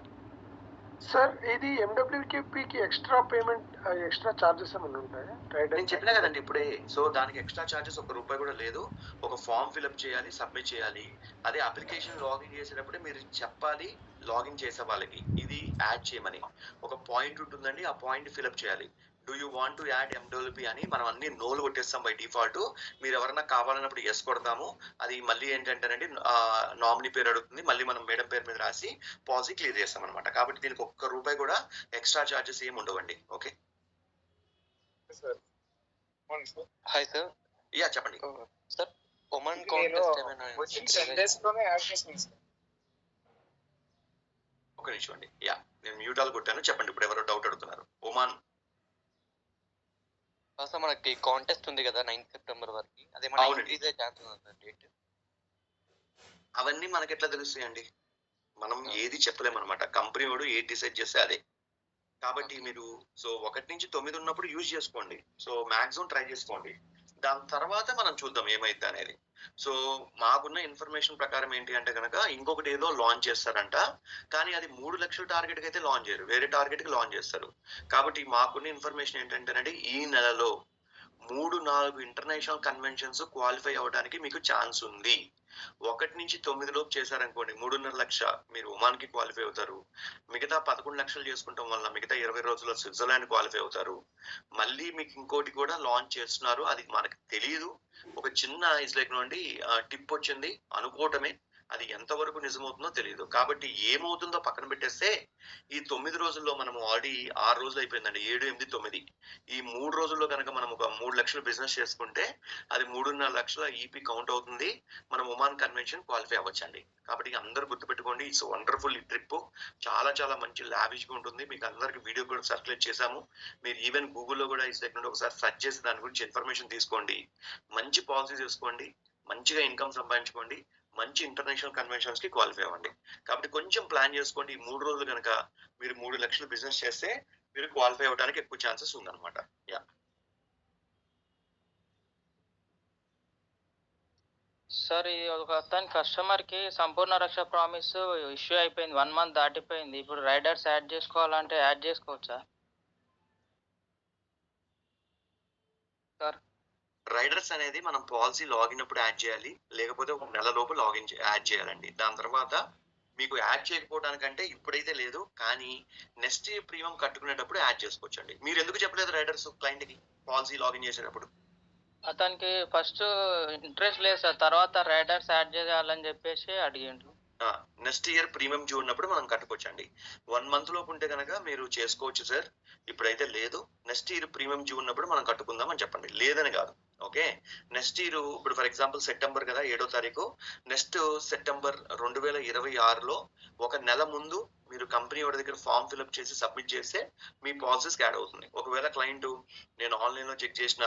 సార్ ఇది ఎండబ్ల్యూకేపీకి ఎక్స్ట్రా పేమెంట్ ఎక్స్ట్రా చార్జెస్ ఏమైనా ఉంటాయా? నేను చెప్పినా కదండి ఇప్పుడే. సో దానికి ఎక్స్ట్రా చార్జెస్ ₹1 కూడా లేదు. ఒక ఫామ్ ఫిల్అప్ చేయాలి, సబ్మిట్ చేయాలి. అదే అప్లికేషన్ లాగిన్ చేసేటప్పుడే మీరు చెప్పాలి లాగిన్ చేసే వాళ్ళకి ఇది యాడ్ చేయమని. ఒక పాయింట్ ఉంటుందండి, ఆ పాయింట్ ఫిల్అప్ చేయాలి. Do you want to add MWP అని మనం అన్ని నోలు కొట్టేస్తాం బై డిఫాల్ట్. మీరు ఎవరైనా కావాలన్నప్పుడు ఎస్ కొడతాము. అది మళ్ళీ ఏంటంటేనండి నామినీ పేరు అడుగుతుంది, మళ్ళీ మనం మేడం పేరు మీద రాసి పాలసీ క్లియర్ చేస్తాం అనమాట. కాబట్టి దీనికి ₹1 కూడా ఎక్స్ట్రా చార్జెస్ ఏమి ఉండవండి. Okay hi sir. యా చెప్పండి సార్ ఒమన్ కాంటెస్ట్ ఏమైనా ఒక నిమిషం అండి. యా నేను మ్యూటాల్ కొట్టాను. చెప్పండి ఇప్పుడు ఎవరో డౌట్ అడుగుతున్నారు. ఒమాన్ సార్ మనకి కాంటెస్ట్ ఉంది కదా 9th సెప్టెంబర్ వరకు, అదేమన్నా ఇంక్రీజ్ అయ్యే ఛాన్స్ ఉందా సార్ డేట్? అవన్నీ మనకి ఎట్లా తెలుస్తాయండి? మనం ఏది చెప్పలేమన్నమాట. కంపెనీ వాడు ఏది డిసైడ్ చేస్తే అదే. కాబట్టి మీరు సో 1 నుంచి 9 ఉన్నప్పుడు యూజ్ చేసుకోండి. సో మాక్సిమం ట్రై చేసుకోండి. దాని తర్వాత మనం చూద్దాం ఏమైద్ది అనేది. సో మాకున్న ఇన్ఫర్మేషన్ ప్రకారం ఏంటి అంటే కనుక ఇంకొకటి ఏదో లాంచ్ చేస్తారంట. కానీ అది 3 లక్షల టార్గెట్ కి అయితే లాంచ్ చేయరు, వేరే టార్గెట్ కి లాంచ్ చేస్తారు. కాబట్టి మాకున్న ఇన్ఫర్మేషన్ ఏంటంటేనండి ఈ నెలలో 3-4 ఇంటర్నేషనల్ కన్వెన్షన్స్ క్వాలిఫై అవ్వడానికి మీకు ఛాన్స్ ఉంది. 1 నుంచి 9 లోపు చేశారనుకోండి 3.5 లక్ష మీరు ఒమాన్ కి క్వాలిఫై అవుతారు. మిగతా 11 లక్షలు చేసుకుంటాం వల్ల మిగతా 20 రోజుల్లో స్విట్జర్లాండ్ క్వాలిఫై అవుతారు. మళ్ళీ మీకు ఇంకోటి కూడా లాంచ్ చేస్తున్నారు, అది మనకు తెలియదు. ఒక చిన్న ఇస్లైక్ నుండి టిప్ వచ్చింది అనుకోవటమే, అది ఎంతవరకు నిజమవుతుందో తెలియదు. కాబట్టి ఏమవుతుందో పక్కన పెట్టేస్తే ఈ 9 రోజుల్లో మనము ఆల్రెడీ 6 రోజులు అయిపోయిందండి. 7, 8, 9 ఈ 3 రోజుల్లో కనుక మనం ఒక 3 లక్షలు బిజినెస్ చేసుకుంటే అది 3.5 లక్షల ఈపీ కౌంట్ అవుతుంది. మనం ఒమాన్ కన్వెన్షన్ క్వాలిఫై అవ్వచ్చండి. కాబట్టి అందరూ గుర్తుపెట్టుకోండి. ఇట్స్ వండర్ఫుల్ ఈ ట్రిప్. చాలా చాలా మంచి లావిష్ గా ఉంటుంది. మీకు అందరికి వీడియో కూడా సర్క్యులేట్ చేశాము. మీరు ఈవెన్ గూగుల్లో కూడా ఈ సెట్ నుండి ఒకసారి సెర్చ్ చేసి దాని గురించి ఇన్ఫర్మేషన్ తీసుకోండి. మంచి పాలసీ చేసుకోండి, మంచిగా ఇన్కమ్ సంపాదించుకోండి, మంచి ఇంటర్నేషనల్ కన్వెన్షన్స్ కి క్వాలిఫై అవ్వండి. కాబట్టి కొంచెం ప్లాన్ చేసుకోండి. ఈ 3 రోజులు కనుక మీరు 3 లక్షలు బిజినెస్ చేస్తే మీరు క్వాలిఫై అవ్వడానికి ఎక్కువ ఛాన్సెస్ ఉందన్నమాట. యా సార్ ఇది ఒక అతని కస్టమర్ కి సంపూర్ణ రక్ష ప్రామిస్ ఇష్యూ అయిపోయింది, 1 month దాటిపోయింది. ఇప్పుడు రైడర్స్ యాడ్ చేసుకోవాలంటే యాడ్ చేసుకోవచ్చా సార్? రైడర్స్ అనేది మనం పాలసీ లాగిన్ అప్పుడు యాడ్ చేయాలి, లేకపోతే ఒక నెల లోపు లాగిన్ యాడ్ చేయాలండి. దాని తర్వాత మీకు యాడ్ చేయకపోవడానికంటే ఇప్పుడైతే లేదు, కానీ నెక్స్ట్ ప్రీమియం కట్టుకునేటప్పుడు యాడ్ చేసుకోవచ్చండి. మీరు ఎందుకు చెప్పలేదు రైడర్స్ క్లయింట్ కి పాలసీ లాగిన్ చేసేటప్పుడు? అతనికి ఫస్ట్ ఇంట్రెస్ట్ లేదు సార్, తర్వాత రైడర్స్ యాడ్ చేయాలని చెప్పేసి అడిగిండు. నెక్స్ట్ ఇయర్ ప్రీమియం డ్యూ ఉన్నప్పుడు మనం కట్టుకోవచ్చండి. 1 month లోపు ఉంటే కనుక మీరు చేసుకోవచ్చు సార్. ఇప్పుడైతే లేదు. నెక్స్ట్ ఇయర్ ప్రీమియం డ్యూ ఉన్నప్పుడు మనం కట్టుకుందాం అని చెప్పండి, లేదని కాదు. ఓకే నెక్స్ట్ ఇయర్ ఇప్పుడు ఫర్ ఎగ్జాంపుల్ సెప్టెంబర్ కదా 7వ తారీఖు, నెక్స్ట్ సెప్టెంబర్ 2026లో ఒక నెల ముందు మీరు కంపెనీ వాడి దగ్గర ఫామ్ ఫిల్అప్ చేసి సబ్మిట్ చేస్తే మీ పాలసీస్కి యాడ్ అవుతుంది. ఒకవేళ క్లయింట్ నేను ఆన్లైన్లో చెక్ చేసిన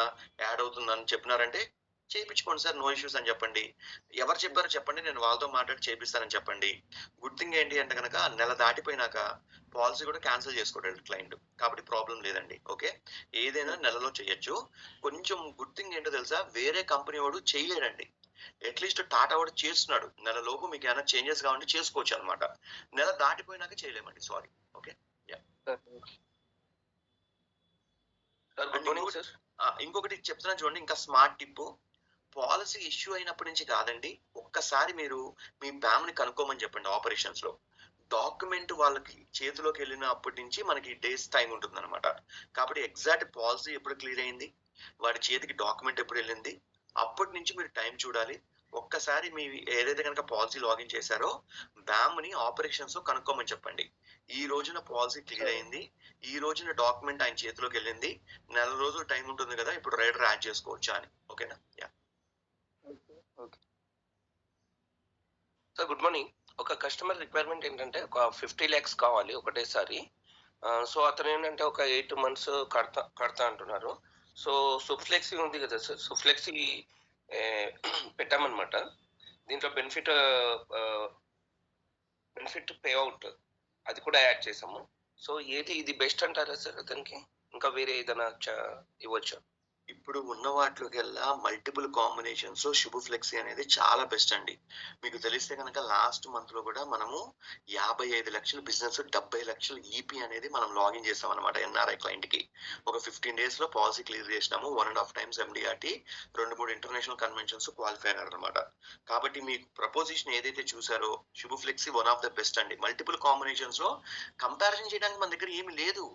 యాడ్ అవుతుందని చెప్పినారంటే చేయించుకోండి సార్, నో ఇష్యూస్ అని చెప్పండి. ఎవరు చెప్పారో చెప్పండి, నేను వాళ్ళతో మాట్లాడి చేపిస్తానని చెప్పండి. గుడ్ థింగ్ ఏంటి అంటే కనుక నెల దాటిపోయినాక పాలసీ కూడా క్యాన్సిల్ చేసుకోవడం క్లయింట్, కాబట్టి ప్రాబ్లం లేదండి. ఓకే ఏదైనా నెలలో చేయొచ్చు. కొంచెం గుడ్ థింగ్ ఏంటో తెలుసా, వేరే కంపెనీ వాడు చేయలేడండి. అట్లీస్ట్ టాటా వాడు చేస్తున్నాడు. నెలలోపు మీకు ఏమైనా చేంజెస్ కావాలంటే చేసుకోవచ్చు అనమాట. నెల దాటిపోయినాక చేయలేమండి, సారీ. ఓకే ఇంకొకటి చెప్తున్నా చూడండి, ఇంకా స్మార్ట్ టిప్. పాలసీ ఇష్యూ అయినప్పటి నుంచి కాదండి, ఒక్కసారి మీరు మీ బ్యామ్ని కనుక్కోమని చెప్పండి. ఆపరేషన్స్ లో డాక్యుమెంట్ వాళ్ళకి చేతిలోకి వెళ్ళినప్పటి నుంచి మనకి డేస్ టైం ఉంటుంది అనమాట. కాబట్టి ఎగ్జాక్ట్ పాలసీ ఎప్పుడు క్లియర్ అయింది, వాడి చేతికి డాక్యుమెంట్ ఎప్పుడు వెళ్ళింది, అప్పటి నుంచి మీరు టైం చూడాలి. ఒక్కసారి మీ ఏదైతే కనుక పాలసీ లాగిన్ చేశారో బ్యామ్ని ఆపరేషన్స్ లో కనుక్కోమని చెప్పండి. ఈ రోజున పాలసీ క్లియర్ అయింది, ఈ రోజున డాక్యుమెంట్ ఆయన చేతిలోకి వెళ్ళింది, నెల రోజులు టైం ఉంటుంది కదా, ఇప్పుడు రైడర్ యాడ్ చేసుకోవచ్చా అని. ఓకేనా? Yeah sir good morning. ఒక కస్టమర్ రిక్వైర్మెంట్ ఏంటంటే ఒక 50 lakhs కావాలి ఒకటేసారి. సో అతను ఏంటంటే ఒక 8 months కడతా అంటున్నారు. సో సుఫ్లెక్సీ ఉంది కదా సార్, సుఫ్లెక్సీ పెట్టామన్నమాట. దీంట్లో బెనిఫిట్ పే అవుట్ అది కూడా యాడ్ చేసాము. సో ఇది బెస్ట్ అంటారా సార్ అతనికి? ఇంకా వేరే ఏదైనా ఇవ్వచ్చా? ఇప్పుడు ఉన్న వాటిలోకెల్లా మల్టిపుల్ కాంబినేషన్స్ లో శుభ ఫ్లెక్సీ అనేది చాలా బెస్ట్ అండి. మీకు తెలిస్తే కనుక లాస్ట్ మంత్ లో కూడా మనము 55 లక్షల బిజినెస్ 70 లక్షల ఈపీ అనేది మనం లాగిన్ చేసాం అనమాట ఎన్ఆర్ఐ క్లయింట్ కి. ఒక 15 days లో పాలసీ క్లియర్ చేసినాము. 1.5 times MDRT, 2-3 international conventions qualify అయినారు అనమాట. కాబట్టి మీకు ప్రపోజిషన్ ఏదైతే చూసారో శుభ flexi one of the best అండి. మల్టిపుల్ కాంబినేషన్స్ లో కంపారిజన్ చేయడానికి మన దగ్గర ఏమి లేదు.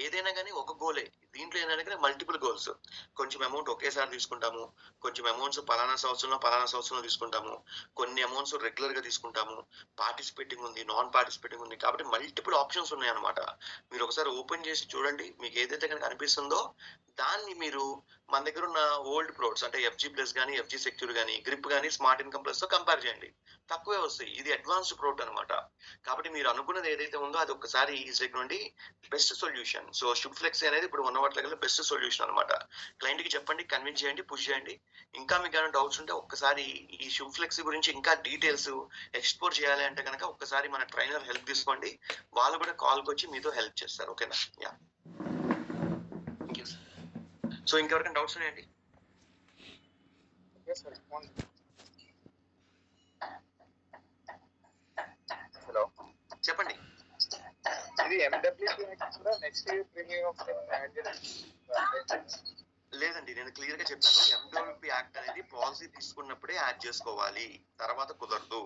ఏదైనా కానీ ఒక గోలే. దీంట్లో ఏంటంటే మల్టిపుల్ గోల్స్. కొంచెం అమౌంట్ ఒకేసారి తీసుకుంటాము, కొంచెం అమౌంట్స్ పలానా సంవత్సరంలో తీసుకుంటాము, కొన్ని అమౌంట్స్ రెగ్యులర్ గా తీసుకుంటాము, పార్టిసిపేటింగ్ ఉంది, నాన్ పార్టిసిపేటింగ్ ఉంది. కాబట్టి మల్టిపుల్ ఆప్షన్స్ ఉన్నాయి అనమాట. మీరు ఒకసారి ఓపెన్ చేసి చూడండి, మీకు ఏదైతే కనుక అనిపిస్తుందో దాన్ని మీరు మన దగ్గర ఉన్న ఓల్డ్ ప్రోడక్ట్స్ అంటే FG ప్లస్ కానీ, FG సెక్యూర్ కానీ, గ్రిప్ కానీ, స్మార్ట్ ఇన్కమ్ ప్లస్ తో కంపేర్ చేయండి. తక్కువే వస్తాయి. ఇది అడ్వాన్స్డ్ ప్రోడక్ట్ అనమాట. కాబట్టి మీరు అనుకున్నది ఏదైతే ఉందో అది ఒకసారి ఈ సెగ్ నుండి best solution. So Shubh flexi అనేది ఇప్పుడు ఉన్న వాటిలో బెస్ట్ సొల్యూషన్ అనమాట. క్లయింట్ కి చెప్పండి, కన్విన్స్ చేయండి, పుష్ చేయండి. ఇంకా మీకు ఏమైనా డౌట్స్ ఉంటే ఒక్కసారి ఈ శుభ్ ఫ్లెక్సీ గురించి ఇంకా డీటెయిల్స్ ఎక్స్ప్లోర్ చేయాలి అంటే కనుక ఒక్కసారి మన ట్రైనర్ హెల్ప్ తీసుకోండి. వాళ్ళు కూడా కాల్కి వచ్చి మీతో హెల్ప్ చేస్తారు. ఓకేనా? యా. సో ఇంకెవరికైనా డౌట్స్ ఉన్నాయండి? హలో, చెప్పండి. ఇది MWP కూడా next year premium of add లేదండి, నేను క్లియర్ గా చెప్పాను. MWP యాక్ట్ అనేది పాలసీ తీసుకున్నప్పుడే యాడ్ చేసుకోవాలి, తర్వాత కుదరదు.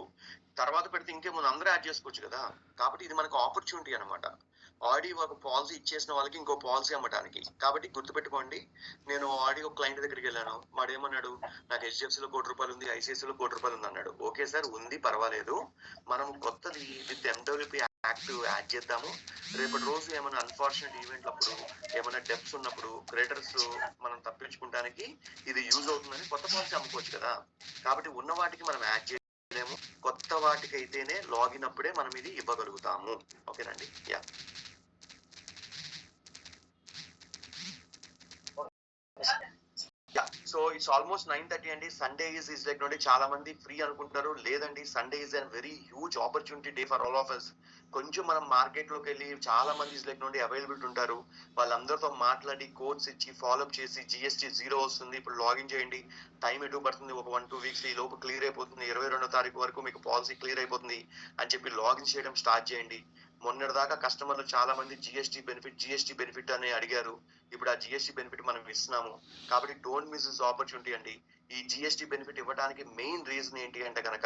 తర్వాత పెడితే ఇంకేముందు అందరూ యాడ్ చేసుకోవచ్చు కదా. కాబట్టి ఇది మనకు ఆపర్చునిటీ అనమాట. ఆడి ఒక పాలసీ ఇచ్చేసిన వాళ్ళకి ఇంకో పాలసీ అమ్మటానికి. కాబట్టి గుర్తుపెట్టుకోండి, నేను ఆడి ఒక క్లయింట్ దగ్గరికి వెళ్ళాను. వాడేమన్నాడు, నాకు HDFCలో ₹1,00,00,000 ఉంది, ICICIలో ₹1,00,00,000 ఉంది అన్నాడు. ఓకే సార్, ఉంది, పర్వాలేదు. మనం కొత్తది విత్ MWP యాక్ట్ యాడ్ చేద్దాము. రేపటి రోజు ఏమైనా అన్ఫార్చునేట్ ఈవెంట్లు అప్పుడు, ఏమైనా డెప్స్ ఉన్నప్పుడు, క్రెడిటర్స్ మనం తప్పించుకోవడానికి ఇది యూజ్ అవుతుందని కొత్త పాలసీ అమ్ముకోవచ్చు కదా. కాబట్టి ఉన్న వాటికి మనం యాడ్ చేయలేము, కొత్త వాటికి అయితేనే లాగిన్ అప్పుడే మనం ఇది ఇవ్వగలుగుతాము. ఓకేనండి? యా. సో ఇట్స్ ఆల్మోస్ట్ 9:30 అండి. సండే ఈజ్ లైక్ నుండి చాలా మంది ఫ్రీ అనుకుంటారు. లేదండి, Sunday is an very huge opportunity day for all of us. కొంచెం మనం మార్కెట్ లోకి వెళ్ళి చాలా మంది లైక్ నుండి అవైలబిలిటీ ఉంటారు. వాళ్ళందరితో మాట్లాడి కోడ్స్ ఇచ్చి ఫాలోఅప్ చేసి GST 0 వస్తుంది, ఇప్పుడు లాగిన్ చేయండి, టైం ఎటు పడుతుంది, ఒక 1-2 weeks ఈ లోపు క్లియర్ అయిపోతుంది, 22వ తారీఖు వరకు మీకు పాలసీ క్లియర్ అయిపోతుంది అని చెప్పి లాగిన్ చేయడం స్టార్ట్ చేయండి. మొన్నటిదాకా కస్టమర్లు చాలా మంది GST బెనిఫిట్ అని అడిగారు. ఇప్పుడు ఆ GST బెనిఫిట్ మనం ఇస్తున్నాము. కాబట్టి డోంట్ మిస్ దిస్ ఆపర్చునిటీ అండి. ఈ GST బెనిఫిట్ ఇవ్వడానికి మెయిన్ రీజన్ ఏంటి అంటే కనుక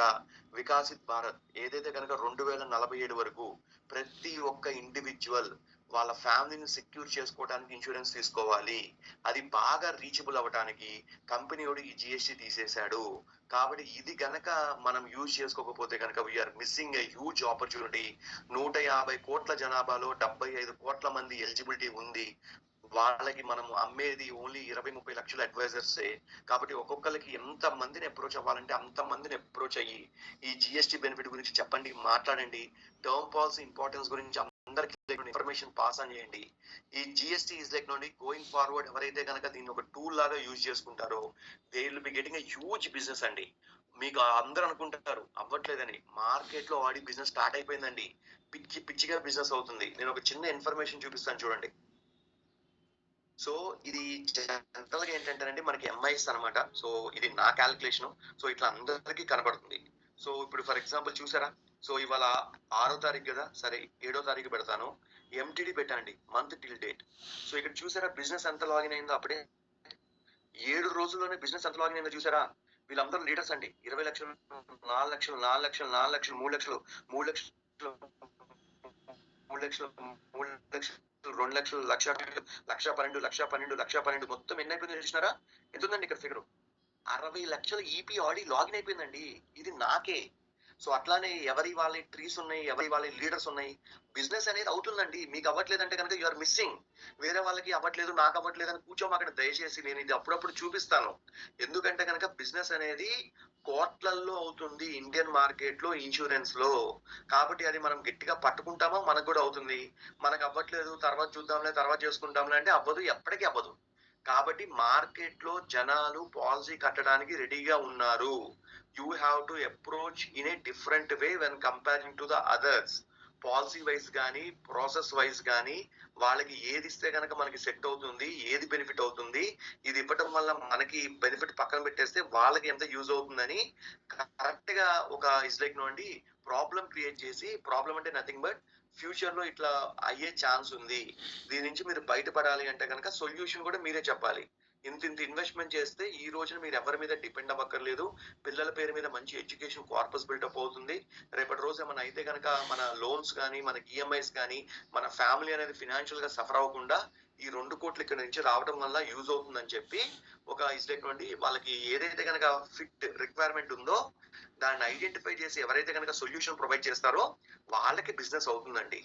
వికాసిత్ భారత్ ఏదైతే కనుక 2047 వరకు ప్రతి ఒక్క ఇండివిజువల్ వాళ్ళ ఫ్యామిలీని సెక్యూర్ చేసుకోవడానికి ఇన్సూరెన్స్ తీసుకోవాలి. అది బాగా రీచబుల్ అవ్వడానికి కంపెనీ వాడు ఈ GST తీసేశాడు. కాబట్టి ఇది గనక మనం యూజ్ చేసుకోకపోతే కనుక we're missing a huge opportunity. 150 కోట్ల జనాభాలో 75 కోట్ల మంది ఎలిజిబిలిటీ ఉంది. వాళ్ళకి మనం అమ్మేది ఓన్లీ 20-30 లక్షల అడ్వైజర్సే. కాబట్టి ఒక్కొక్కరికి ఎంత మందిని అప్రోచ్ అవ్వాలంటే అంత మందిని అప్రోచ్ అయ్యి ఈ GST బెనిఫిట్ గురించి చెప్పండి, మాట్లాడండి. టర్మ్ పాలసీ ఇంపార్టెన్స్ గురించి అందరికి ఇన్ఫర్మేషన్ పాస్ ఆన్ చేయండి. ఈ GST ఈజ్ లైక్ నుండి గోయింగ్ ఫార్వర్డ్ ఎవరైతే కనుక దీన్ని ఒక టూల్ లాగా యూజ్ చేసుకుంటారో they will be getting a huge business అండి. మీకు అందరూ అనుకుంటారు అవ్వట్లేదని, మార్కెట్ లో ఆడి బిజినెస్ స్టార్ట్ అయిపోయిందండి. పిచ్చిగా బిజినెస్ అవుతుంది. నేను ఒక చిన్న ఇన్ఫర్మేషన్ చూపిస్తాను చూడండి. సో ఇది జనరల్ గా ఏంటంటేనండి మనకి MIS అనమాట. సో ఇది నా క్యాలిక్యులేషన్. సో ఇట్లా అందరికీ కనబడుతుంది. సో ఇప్పుడు ఫర్ ఎగ్జాంపుల్ చూసారా, సో ఇవాళ 6వ తారీఖు కదా, సరే 7వ తారీఖు పెడతాను. MTD పెట్టండి, మంత్ టిల్ డేట్. సో ఇక్కడ చూసారా బిజినెస్ ఎంత లాగిన్ అయిందో, అప్పుడే 7 రోజుల్లోనే బిజినెస్ ఎంత లాగిన్ అయిందో చూసారా. వీళ్ళందరూ లీడర్స్ అండి. 20 లక్షలు, 4 లక్షలు, 4 లక్షలు, 4 లక్షలు, 3 లక్షలు, 3 లక్షలు, 3 లక్షలు, 3 లక్షలు, 2 లక్షలు, 1,12,000, 1,12,000 మొత్తం ఎన్ని అయిపోయింది చూసినారా? ఎంత ఉందండి ఇక్కడ ఫిగర్? 60 లక్షల EP ఆడి లాగిన్ అయిపోయిందండి. ఇది నాకే. సో అట్లానే ఎవరి వాళ్ళ ట్రీస్ ఉన్నాయి, ఎవరి వాళ్ళ లీడర్స్ ఉన్నాయి. బిజినెస్ అనేది అవుతుందండి. మీకు అవ్వట్లేదంటే కనుక యూఆర్ మిస్సింగ్. వేరే వాళ్ళకి అవ్వట్లేదు, నాకు అవ్వట్లేదు అని కూర్చోమాకండి దయచేసి. నేను ఇది అప్పుడప్పుడు చూపిస్తాను. ఎందుకంటే కనుక బిజినెస్ అనేది కోట్లల్లో అవుతుంది ఇండియన్ మార్కెట్ లో, ఇన్సూరెన్స్ లో. కాబట్టి అది మనం గట్టిగా పట్టుకుంటామో మనకు కూడా అవుతుంది. మనకు అవ్వట్లేదు, తర్వాత చూద్దాంలే, తర్వాత చేసుకుంటాంలే అంటే అవ్వదు, ఎప్పటికీ అవ్వదు. కాబట్టి మార్కెట్ లో జనాలు పాలసీ కట్టడానికి రెడీగా ఉన్నారు. You have to approach in a different way when comparing to the others. Policy wise కానీ ప్రాసెస్ వైజ్ కానీ వాళ్ళకి ఏది ఇస్తే కనుక మనకి సెట్ అవుతుంది, ఏది బెనిఫిట్ అవుతుంది, ఇది ఇవ్వటం వల్ల మనకి బెనిఫిట్ పక్కన పెట్టేస్తే వాళ్ళకి ఎంత యూజ్ అవుతుందని కరెక్ట్ గా ఒక ఇస్ లైక్ నోండి ప్రాబ్లం క్రియేట్ చేసి, ప్రాబ్లం అంటే నథింగ్ బట్ ఫ్యూచర్ లో ఇట్లా అయ్యే ఛాన్స్ ఉంది, దీని నుంచి మీరు బయటపడాలి అంటే కనుక సొల్యూషన్ కూడా మీరే చెప్పాలి. ఇంత ఇన్వెస్ట్మెంట్ చేస్తే ఈ రోజున మీరు ఎవరి మీద డిపెండ్ అవ్వక్కర్లేదు, పిల్లల పేరు మీద మంచి ఎడ్యుకేషన్ కార్పస్ బిల్డప్ అవుతుంది. రేపటి రోజు ఏమైనా అయితే కనుక మన లోన్స్ కానీ, మనకి ఈఎంఐస్ కానీ, మన ఫ్యామిలీ అనేది ఫినాన్షియల్ గా సఫర్ అవ్వకుండా ఈ 2 కోట్లు ఇక్కడ నుంచి రావడం వల్ల యూజ్ అవుతుందని చెప్పి ఒక ఇస్లేటువంటి వాళ్ళకి ఏదైతే కనుక ఫిట్ రిక్వైర్మెంట్ ఉందో దాన్ని ఐడెంటిఫై చేసి ఎవరైతే కనుక సొల్యూషన్ ప్రొవైడ్ చేస్తారో వాళ్ళకి బిజినెస్ అవుతుందండి.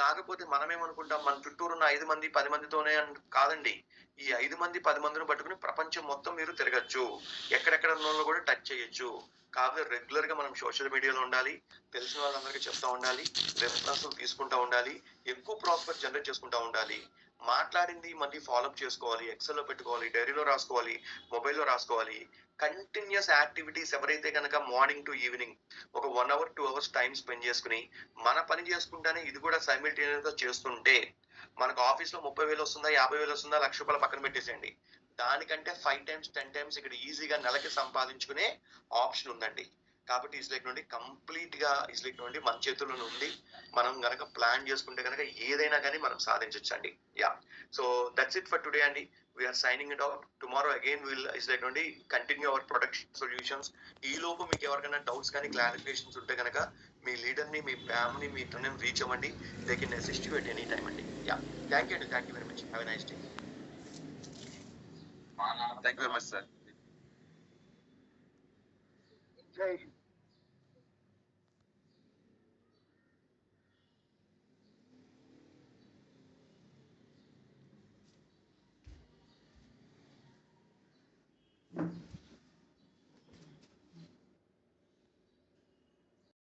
కాకపోతే మనం ఏమనుకుంటాం, మన చుట్టూరు ఉన్న 5 మంది 10 మందితోనే కాదండి, ఈ 5 మంది 10 మందిని పట్టుకుని ప్రపంచం మొత్తం మీరు తిరగచ్చు, ఎక్కడెక్కడ ఉన్న కూడా టచ్ చేయొచ్చు. కాకపోతే రెగ్యులర్ గా మనం సోషల్ మీడియాలో ఉండాలి, తెలిసిన వాళ్ళందరికీ చెప్తా ఉండాలి, రెఫరెన్స్లు తీసుకుంటా ఉండాలి, ఎక్కువ ప్రాస్పెక్ట్ జనరేట్ చేసుకుంటా ఉండాలి, మాట్లాడింది మళ్ళీ ఫాలోఅప్ చేసుకోవాలి, ఎక్సెల్ లో పెట్టుకోవాలి, డైరీలో రాసుకోవాలి, మొబైల్లో రాసుకోవాలి. కంటిన్యూస్ యాక్టివిటీస్ ఎవరైతే కనుక మార్నింగ్ టు ఈవినింగ్ ఒక 1 hour 2 hours టైం స్పెండ్ చేసుకుని మన పని చేసుకుంటానే ఇది కూడా సైమిల్టేనియస్ గా చేస్తుంటే మనకు ఆఫీస్ లో 30,000 వస్తుందా, 50,000 వస్తుందా, ₹1,00,000 పక్కన పెట్టేసేయండి, దానికంటే 5 times 10 times ఇక్కడ ఈజీగా నెలకి సంపాదించుకునే ఆప్షన్ ఉందండి. కాబట్టి ఇస్లైక్ నుండి కంప్లీట్ గా ఇస్లైక్ నుండి మన చేతుల్లో ఉంది, మనం గనక ప్లాన్ చేసుకుంటే కనుక ఏదైనా కానీ మనం సాధించవచ్చండి. Yeah, so that's it for today అండి. We are signing it out. Tomorrow again will ఇస్లైక్ నుండి కంటిన్యూ అవర్ ప్రొడక్షన్ సొల్యూషన్స్. ఈ లోపు మీకు ఎవరికైనా డౌట్స్ కానీ క్లారిఫికేషన్స్ ఉంటే కనుక మీ లీడర్ ని, మీ ఫ్యామిలీ, మీ ఇతరుని రీచ్ అవ్వండి. They can assist you at any time అండి. యా, థ్యాంక్ యూ అండి, thank you very much, have a nice day. Thank you very much sir. జై హింద్.